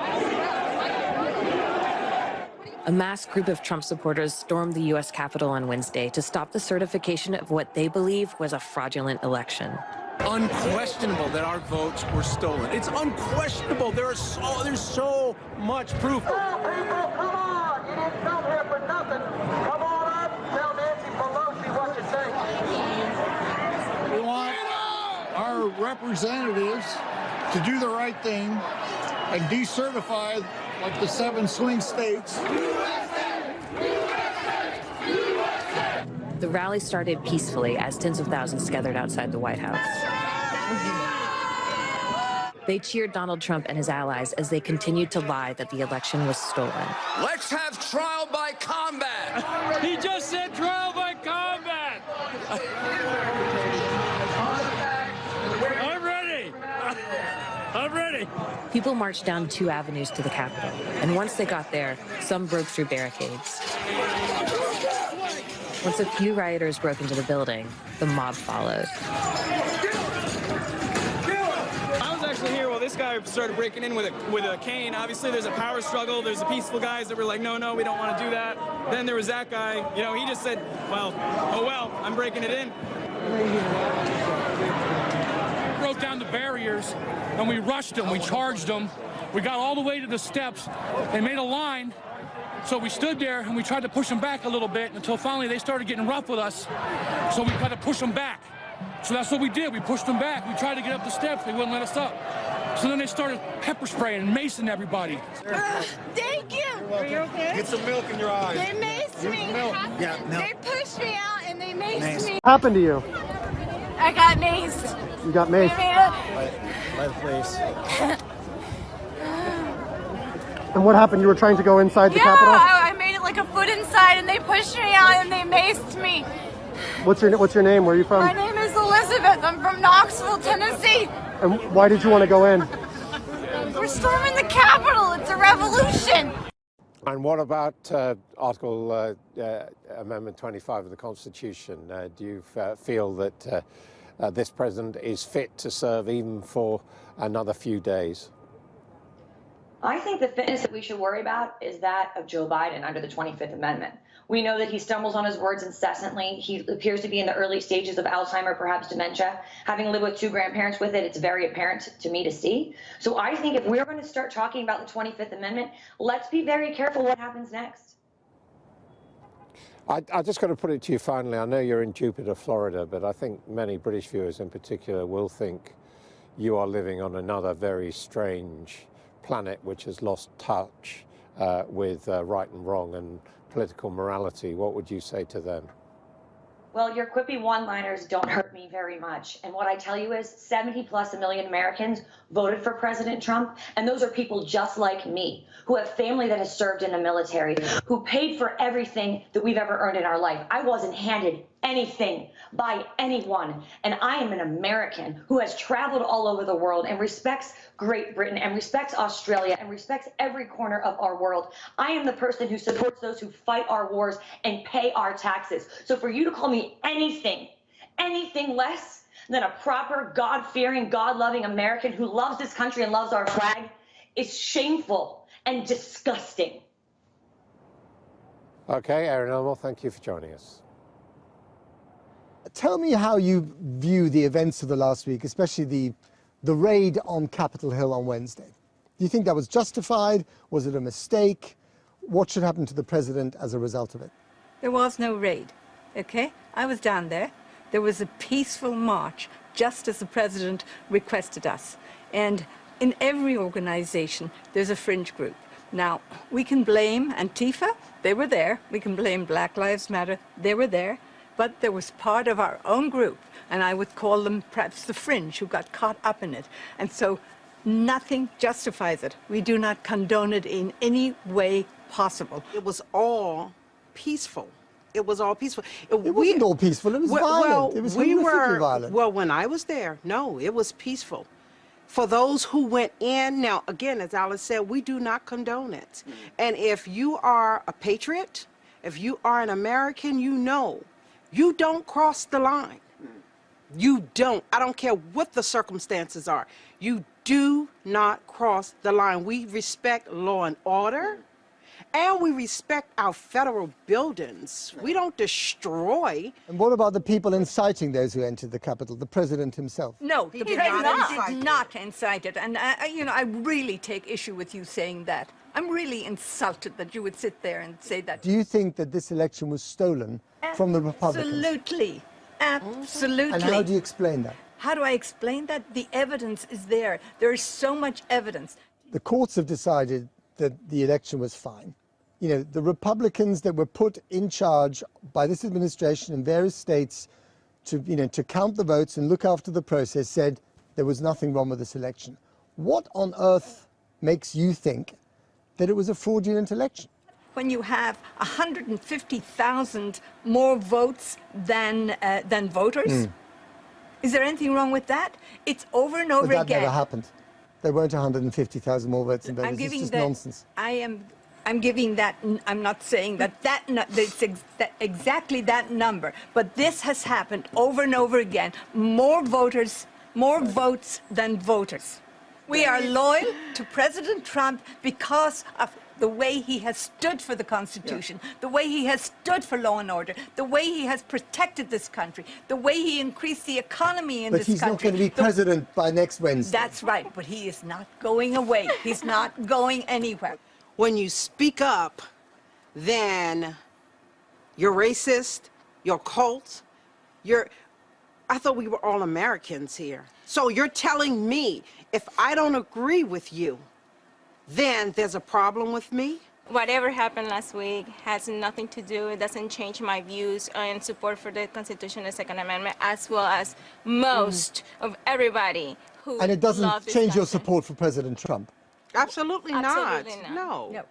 A mass group of Trump supporters stormed the U.S. Capitol on Wednesday to stop the certification of what they believe was a fraudulent election. Unquestionable that our votes were stolen. It's unquestionable. There's so much proof. People, come on! You didn't come here for nothing. Come on up, tell Nancy Pelosi what you think. We want our representatives to do the right thing and decertify like the 7 swing states. The rally started peacefully as tens of thousands gathered outside the White House. They cheered Donald Trump and his allies as they continued to lie that the election was stolen. Let's have trial by combat. He just said trial by combat. I'm ready. I'm ready. People marched down 2 avenues to the Capitol, and once they got there, some broke through barricades. Once a few rioters broke into the building, the mob followed. I was actually here while this guy started breaking in with a cane. Obviously, there's a power struggle. There's the peaceful guys that were like, no, we don't want to do that. Then there was that guy. You know, he just said, well, I'm breaking it in. Broke down the barriers, and we rushed them. We charged them. We got all the way to the steps and made a line. So we stood there and we tried to push them back a little bit until finally they started getting rough with us. So we tried to push them back. So that's what we did. We pushed them back. We tried to get up the steps. They wouldn't let us up. So then they started pepper spraying and macing everybody. Thank you. Are you okay? Get some milk in your eyes. They maced me. Yeah, milk. They pushed me out and they maced me. What happened to you? I got maced. You got maced? By the police. And what happened? You were trying to go inside the Capitol? Yeah, I made it like a foot inside and they pushed me out and they maced me. What's your name? Where are you from? My name is Elizabeth. I'm from Knoxville, Tennessee. And why did you want to go in? We're storming the Capitol. It's a revolution. And what about Article Amendment 25 of the Constitution? Do you feel that this president is fit to serve even for another few days? I think the fitness that we should worry about is that of Joe Biden under the 25th Amendment. We know that he stumbles on his words incessantly. He appears to be in the early stages of Alzheimer, perhaps dementia. Having lived with 2 grandparents with it, it's very apparent to me to see. So I think if we're going to start talking about the 25th Amendment, let's be very careful what happens next. I just got to put it to you finally. I know you're in Jupiter, Florida, but I think many British viewers in particular will think you are living on another very strange planet which has lost touch with right and wrong and political morality. What would you say to them? Well, your quippy one-liners don't hurt me very much. And what I tell you is 70+ million Americans voted for President Trump. And those are people just like me, who have family that has served in the military, who paid for everything that we've ever earned in our life. I wasn't handed anything by anyone. And I am an American who has traveled all over the world and respects Great Britain and respects Australia and respects every corner of our world. I am the person who supports those who fight our wars and pay our taxes. So for you to call me anything less than a proper, God-fearing, God-loving American who loves this country and loves our flag is shameful and disgusting. Okay, Erin Elmore, thank you for joining us. Tell me how you view the events of the last week, especially the raid on Capitol Hill on Wednesday. Do you think that was justified? Was it a mistake? What should happen to the president as a result of it? There was no raid, okay? I was down there. There was a peaceful march, just as the president requested us. And in every organization, there's a fringe group. Now, we can blame Antifa, they were there. We can blame Black Lives Matter, they were there. But there was part of our own group, and I would call them perhaps the fringe, who got caught up in it. And so nothing justifies it. We do not condone it in any way possible. It was all peaceful. It was all peaceful. It wasn't all peaceful. It was violent. It was horrifically violent. Well, when I was there, no, it was peaceful. For those who went in, now, again, as Alice said, we do not condone it. And if you are a patriot, if you are an American, you know, you don't cross the line. You don't. I don't care what the circumstances are. You do not cross the line. We respect law and order, and we respect our federal buildings. We don't destroy. And what about the people inciting those who entered the Capitol, the president himself? No, the president did not incite it. And, you know, I really take issue with you saying that. I'm really insulted that you would sit there and say that. Do you think that this election was stolen from the Republicans? Absolutely. Absolutely. And how do you explain that? How do I explain that? The evidence is there. There is so much evidence. The courts have decided that the election was fine. You know, the Republicans that were put in charge by this administration in various states to, you know, to count the votes and look after the process said there was nothing wrong with this election. What on earth makes you think that it was a fraudulent election? When you have 150,000 more votes than voters, is there anything wrong with that? It's over and over again. But that never happened. There weren't 150,000 more votes than voters. It's just nonsense. I'm giving that. I'm not saying that it's exactly that number, but this has happened over and over again. More voters, more votes than voters. We are loyal to President Trump because of the way he has stood for the Constitution, the way he has stood for law and order, the way he has protected this country, the way he increased the economy in this country. But he's not going to be president by next Wednesday. That's right, but he is not going away. He's not going anywhere. When you speak up, then you're racist, you're cult, I thought we were all Americans here. So you're telling me if I don't agree with you, then there's a problem with me? Whatever happened last week has nothing to do, it doesn't change my views and support for the Constitution and Second Amendment, as well as most of everybody who And it doesn't change your support for President Trump? Absolutely not. Absolutely not. No.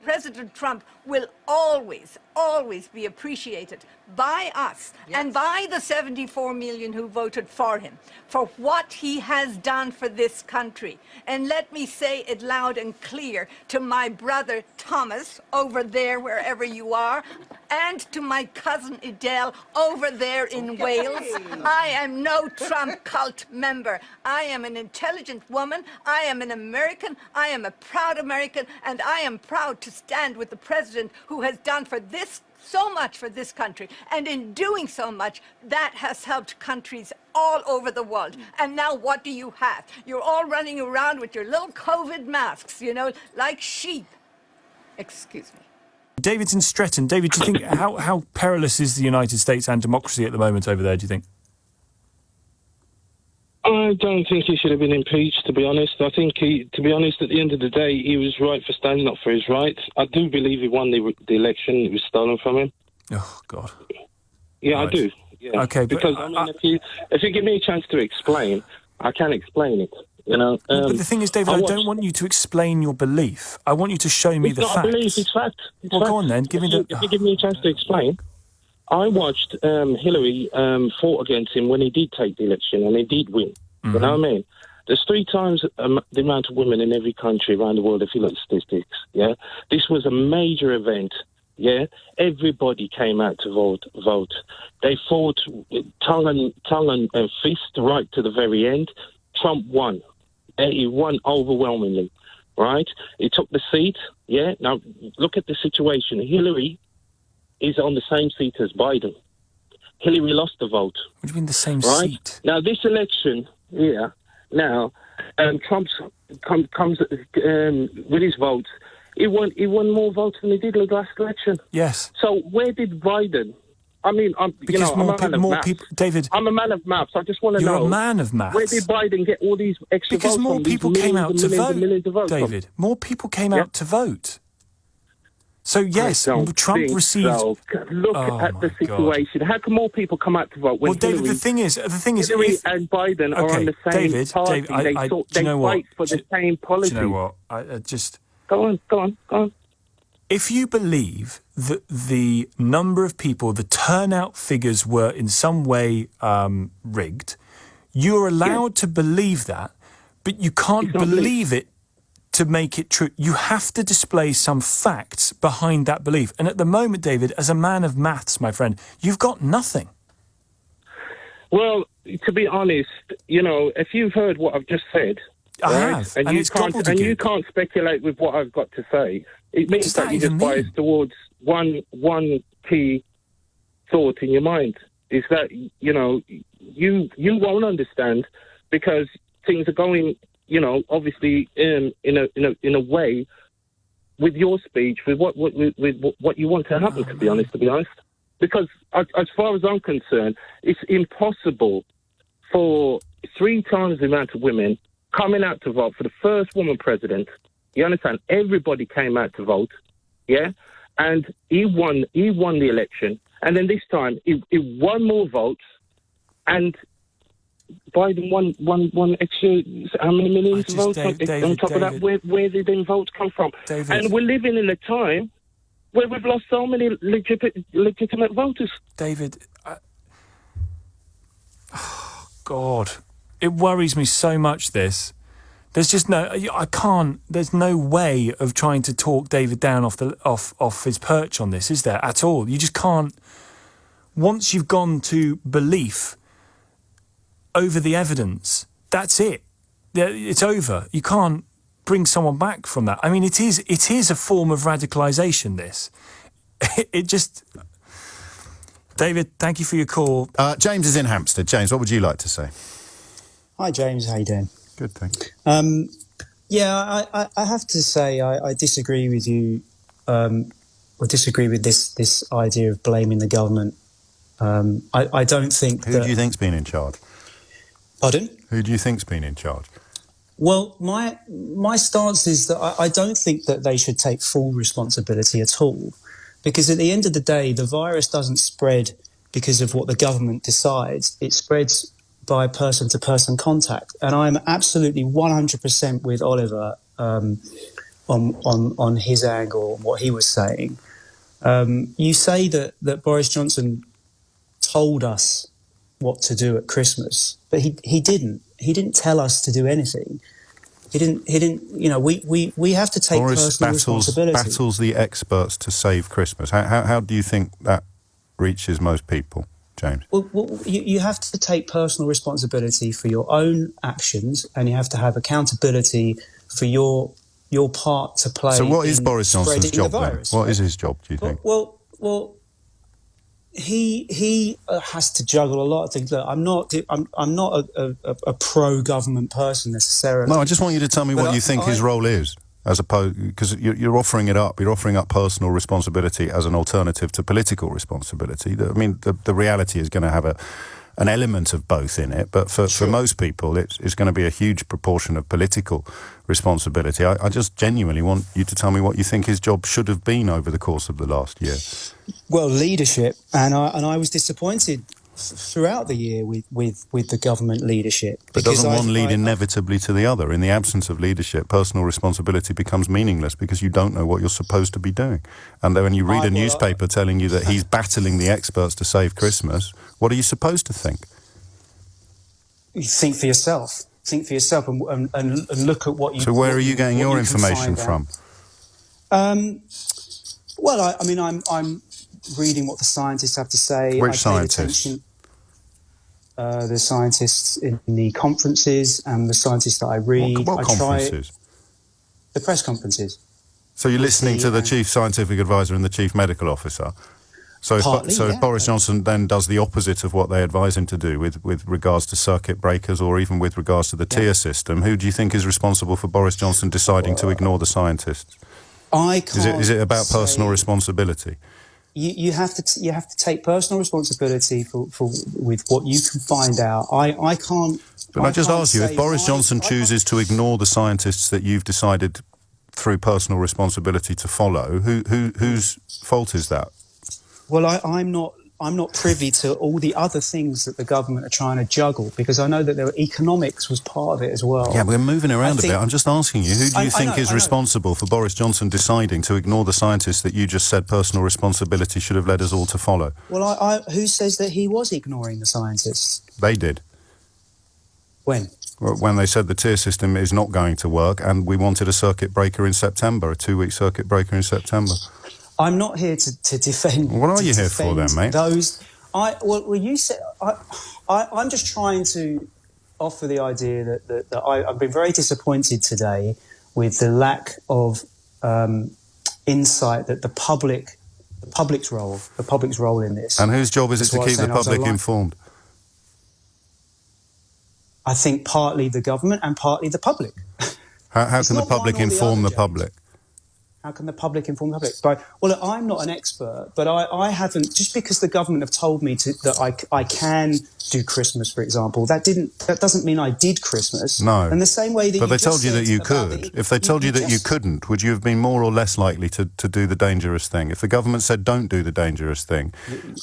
President Trump will always, always be appreciated by us and by the 74 million who voted for him for what he has done for this country. And let me say it loud and clear to my brother Thomas over there, wherever you are, and to my cousin Adele over there in Wales. I am no Trump cult member. I am an intelligent woman. I am an American. I am a proud American, and I am proud to stand with the president who has done for this so much for this country, and in doing so much, that has helped countries all over the world. And now what do you have? You're all running around with your little COVID masks, you know, like sheep. Excuse me. David's in Stretton. David, do you think how perilous is the United States and democracy at the moment over there, do you think? I don't think he should have been impeached, to be honest. I think to be honest, at the end of the day, he was right for standing up for his rights. I do believe he won the election. It was stolen from him. Oh, God. Yeah, Right. I do. Yeah. Okay, but because I mean, if you give me a chance to explain, I can explain it. You know. But the thing is, David, I don't want you to explain your belief. I want you to show me It's the not facts. a belief, it's fact. It's Well, fact. go on then. Give me the. If you give me a chance to explain, I watched Hillary fought against him when he did take the election, and he did win. You know what I mean? There's 3 times the amount of women in every country around the world, if you look at statistics, yeah? This was a major event, yeah? Everybody came out to vote. They fought tongue and fist right to the very end. Trump won. He won overwhelmingly, right? He took the seat, yeah? Now, look at the situation. Hillary is on the same seat as Biden. Hillary lost the vote. What do you mean the same right? seat? Now, this election, now, Trump's comes with his votes. He won more votes than he did in the last election. Yes. So where did Biden... I mean, I'm a man of maths. David, I'm a man of maths. I just want to know... You're a man of maths. Where did Biden get all these extra Because votes more from? people These came millions out and to millions vote, and millions of votes from? David. More people came out to vote. So, yes, Trump received... Look at the situation. How can more people come out to vote when David, Hillary, the thing is, Hillary and Biden are on the same party? David, they fight for the same policy. Do you know what? I just... Go on. If you believe that the number of people, the turnout figures were in some way rigged, you're allowed to believe that, but you can't believe it to make it true. You have to display some facts behind that belief. And at the moment, David, as a man of maths, my friend, you've got nothing. Well, to be honest, if you've heard what I've just said, I right, have, and you can't speculate with what I've got to say. It means that you're just biased towards one key thought in your mind. Is that you won't understand because things are going, obviously in a way with your speech with what you want to happen. To be honest, because as far as I'm concerned, it's impossible for 3 times the amount of women coming out to vote for the first woman president. You understand? Everybody came out to vote, yeah? And he won the election. And then this time, he won more votes, and Biden won extra, how many millions of votes? On top of that, where did them votes come from? And we're living in a time where we've lost so many legitimate voters. David, God, it worries me so much, this. There's just there's no way of trying to talk David down off his perch on this, is there, at all? You just can't. Once you've gone to belief over the evidence, that's it. It's over. You can't bring someone back from that. I mean, it is a form of radicalisation, this. It just... David, thank you for your call. James is in Hampstead. James, what would you like to say? Hi, James. How you doing? Good, thanks. I have to say I disagree with you, or disagree with this idea of blaming the government. I don't think Who do you think's been in charge? Pardon? Who do you think's been in charge? Well, my stance is that I don't think that they should take full responsibility at all, because at the end of the day, the virus doesn't spread because of what the government decides. It spreads by person-to-person contact. And I'm absolutely 100% with Oliver on his angle, what he was saying. You say that Boris Johnson told us what to do at Christmas, but he didn't. He didn't tell us to do anything. He didn't. We have to take personal responsibility. Battles the experts to save Christmas. How do you think that reaches most people, James? Well, you have to take personal responsibility for your own actions, and you have to have accountability for your part to play. So what is Boris Johnson's spreading job the then? virus, What is his job, do you think? Well, he has to juggle a lot of things. Look, I'm not a pro-government person necessarily. No, I just want you to tell me what you think his role is. as opposed, because you're offering it up. You're offering up personal responsibility as an alternative to political responsibility. I mean, the reality is going to have an element of both in it, but for most people, it's going to be a huge proportion of political responsibility. I just genuinely want you to tell me what you think his job should have been over the course of the last year. Well, leadership, and I was disappointed throughout the year with the government leadership. But doesn't one lead inevitably to the other? In the absence of leadership, personal responsibility becomes meaningless because you don't know what you're supposed to be doing. And then when you read a newspaper telling you that he's battling the experts to save Christmas, what are you supposed to think? You think for yourself. Think for yourself and look at what you... So where are you getting your information from? Well, I mean, I'm reading what the scientists have to say. Which scientists? The scientists in the conferences and the scientists that I read. What conferences? The press conferences. So you're listening to the chief scientific advisor and the chief medical officer? So if Boris Johnson then does the opposite of what they advise him to do with regards to circuit breakers or even with regards to the tier system, who do you think is responsible for Boris Johnson deciding to ignore the scientists? Is it about personal responsibility? You have to take personal responsibility for with what you can find out. I can't. But I just ask you, if Boris Johnson chooses to ignore the scientists that you've decided through personal responsibility to follow, whose fault is that? Well, I'm not privy to all the other things that the government are trying to juggle, because I know that economics was part of it as well. Yeah, we're moving around a bit. I'm just asking you, who do you think is responsible for Boris Johnson deciding to ignore the scientists that you just said personal responsibility should have led us all to follow? Well, who says that he was ignoring the scientists? They did. When? When they said the tier system is not going to work and we wanted a circuit breaker in September, a 2-week circuit breaker in September. I'm not here to defend. What are you here for then, mate? You said I'm just trying to offer the idea that I've been very disappointed today with the lack of insight that the public's role in this. And whose job is it to keep the public informed? I think partly the government and partly the public. How can the public inform the public? How can the public inform the public? Well, I'm not an expert, but I haven't, just because the government have told me that I can do Christmas, for example, that doesn't mean I did Christmas. No. In the same way that but they told you that you could. If they told you that you couldn't, would you have been more or less likely to do the dangerous thing? If the government said don't do the dangerous thing,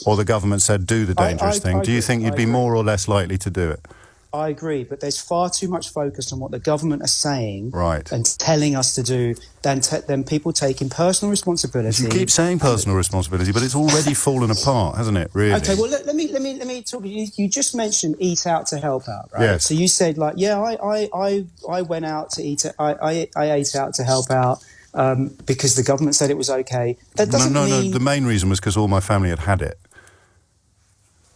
or the government said do the dangerous thing, do you think you'd be more or less likely to do it? I agree, but there's far too much focus on what the government are saying and telling us to do than people taking personal responsibility. You keep saying personal responsibility, but it's already fallen apart, hasn't it? Really? Okay. Well, let me talk. You just mentioned eat out to help out, right? Yes. So you said I went out to eat. I ate out to help out because the government said it was okay. That doesn't mean... No. The main reason was because all my family had it.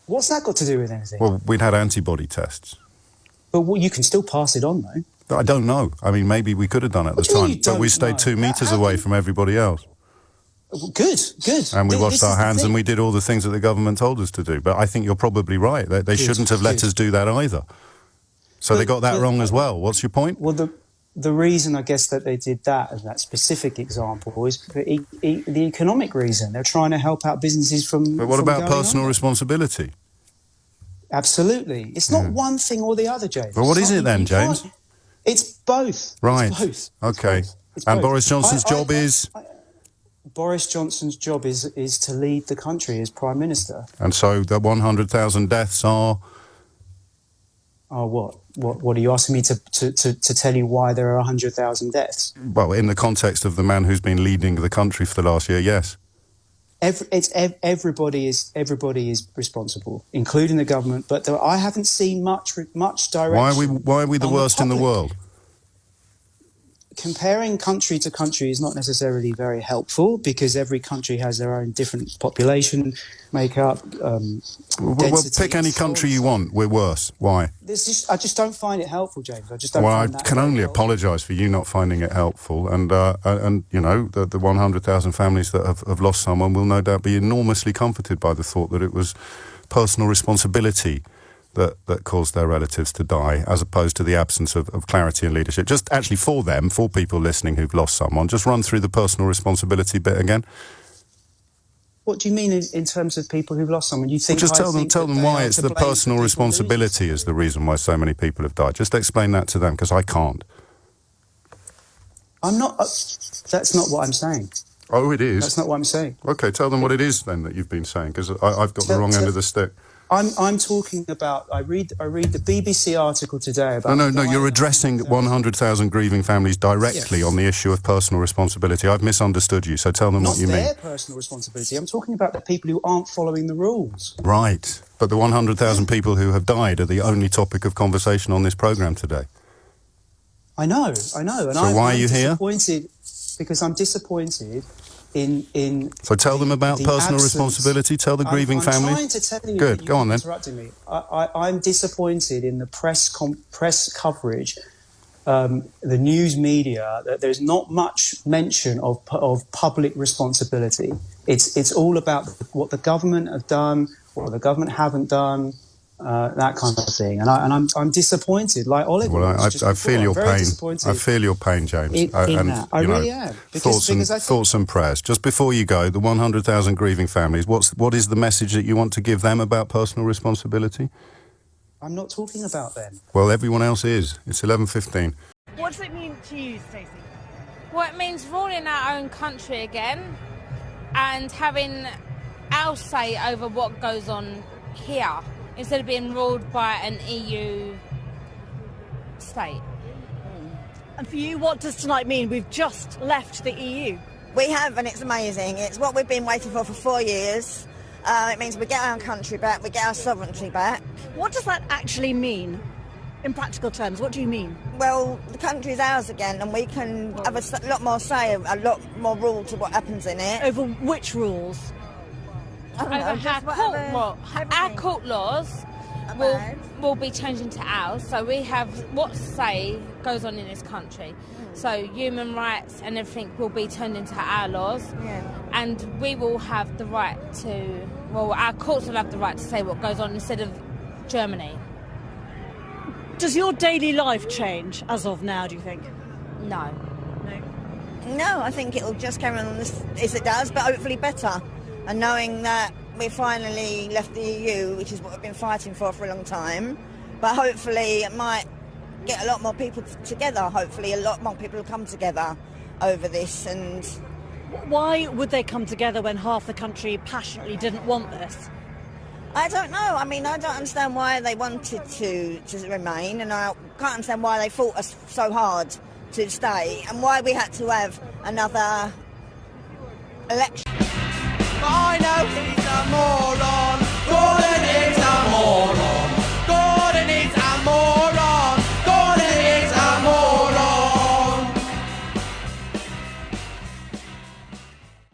What's that got to do with anything? Well, we'd had antibody tests. But you can still pass it on, though. I don't know. I mean, maybe we could have done it at the time, but we stayed 2 metres away from everybody else. Good. And we washed our hands and we did all the things that the government told us to do. But I think you're probably right. They shouldn't have let us do that either. So they got that wrong as well. What's your point? Well, the reason, I guess, that they did that, as that specific example, is the economic reason. They're trying to help out businesses from... But what about personal responsibility? Absolutely. It's not one thing or the other, James. But what is it then, James? It's both. Right. It's both. Okay. It's and both. Boris Johnson's job is? Boris Johnson's job is to lead the country as Prime Minister. And so the 100,000 deaths are? Are what? What are you asking me to tell you why there are 100,000 deaths? Well, in the context of the man who's been leading the country for the last year, yes. Everybody is responsible, including the government. But I haven't seen much direction. Why are we the worst in the world? Comparing country to country is not necessarily very helpful, because every country has their own different population makeup. Well, pick any country you want. We're worse. Why? I just don't find it helpful, James. I just don't. Well, I can only apologise for you not finding it helpful, and you know, the 100,000 families that have lost someone will no doubt be enormously comforted by the thought that it was personal responsibility that caused their relatives to die, as opposed to the absence of clarity and leadership? Just actually for them, for people listening who've lost someone, just run through the personal responsibility bit again. What do you mean in terms of people who've lost someone? You think Well, just I tell think them why it's the personal responsibility is the reason why so many people have died. Just explain that to them, because I can't. I'm not. That's not what I'm saying. Oh, it is. That's not what I'm saying. Okay, tell them what it is then that you've been saying, because I've got the wrong end of the stick. I'm talking about. I read the BBC article today about. No. You're addressing 100,000 grieving families directly on the issue of personal responsibility. I've misunderstood you, so tell them what you mean. Not their personal responsibility. I'm talking about the people who aren't following the rules. Right, but the 100,000 people who have died are the only topic of conversation on this programme today. I know, and so why are you here? Because I'm disappointed in. So tell them about personal responsibility. Tell the grieving families. I'm trying to tell you. Good, go on then. Interrupting me. I'm disappointed in the press coverage, the news media, that there's not much mention of public responsibility. It's all about what the government have done, what the government haven't done. That kind of thing, and I'm disappointed. Like Oliver, well, I feel your pain. I feel your pain, James. I really am. Thoughts and prayers. Just before you go, the 100,000 grieving families. What is the message that you want to give them about personal responsibility? I'm not talking about them. Well, everyone else is. It's 11:15. What does it mean to you, Stacey? Well, it means ruling our own country again, and having our say over what goes on here, instead of being ruled by an EU state. And for you, what does tonight mean? We've just left the EU. We have, and it's amazing. It's what we've been waiting for 4 years. It means we get our country back, we get our sovereignty back. What does that actually mean? In practical terms, what do you mean? Well, the country's ours again, and we can have a lot more say, a lot more rule to what happens in it. Over which rules? Our court laws will be changing to ours, so we have what say goes on in this country. So human rights and everything will be turned into our laws, and we will have the right to. Well, our courts will have the right to say what goes on instead of Germany. Does your daily life change as of now? Do you think? No. No, I think it'll just carry on as it does, but hopefully better. And knowing that we finally left the EU, which is what we've been fighting for a long time, but hopefully it might get a lot more people together. Hopefully a lot more people will come together over this. And why would they come together when half the country passionately didn't want this? I don't know. I mean, I don't understand why they wanted to remain, and I can't understand why they fought us so hard to stay, and why we had to have another election. I know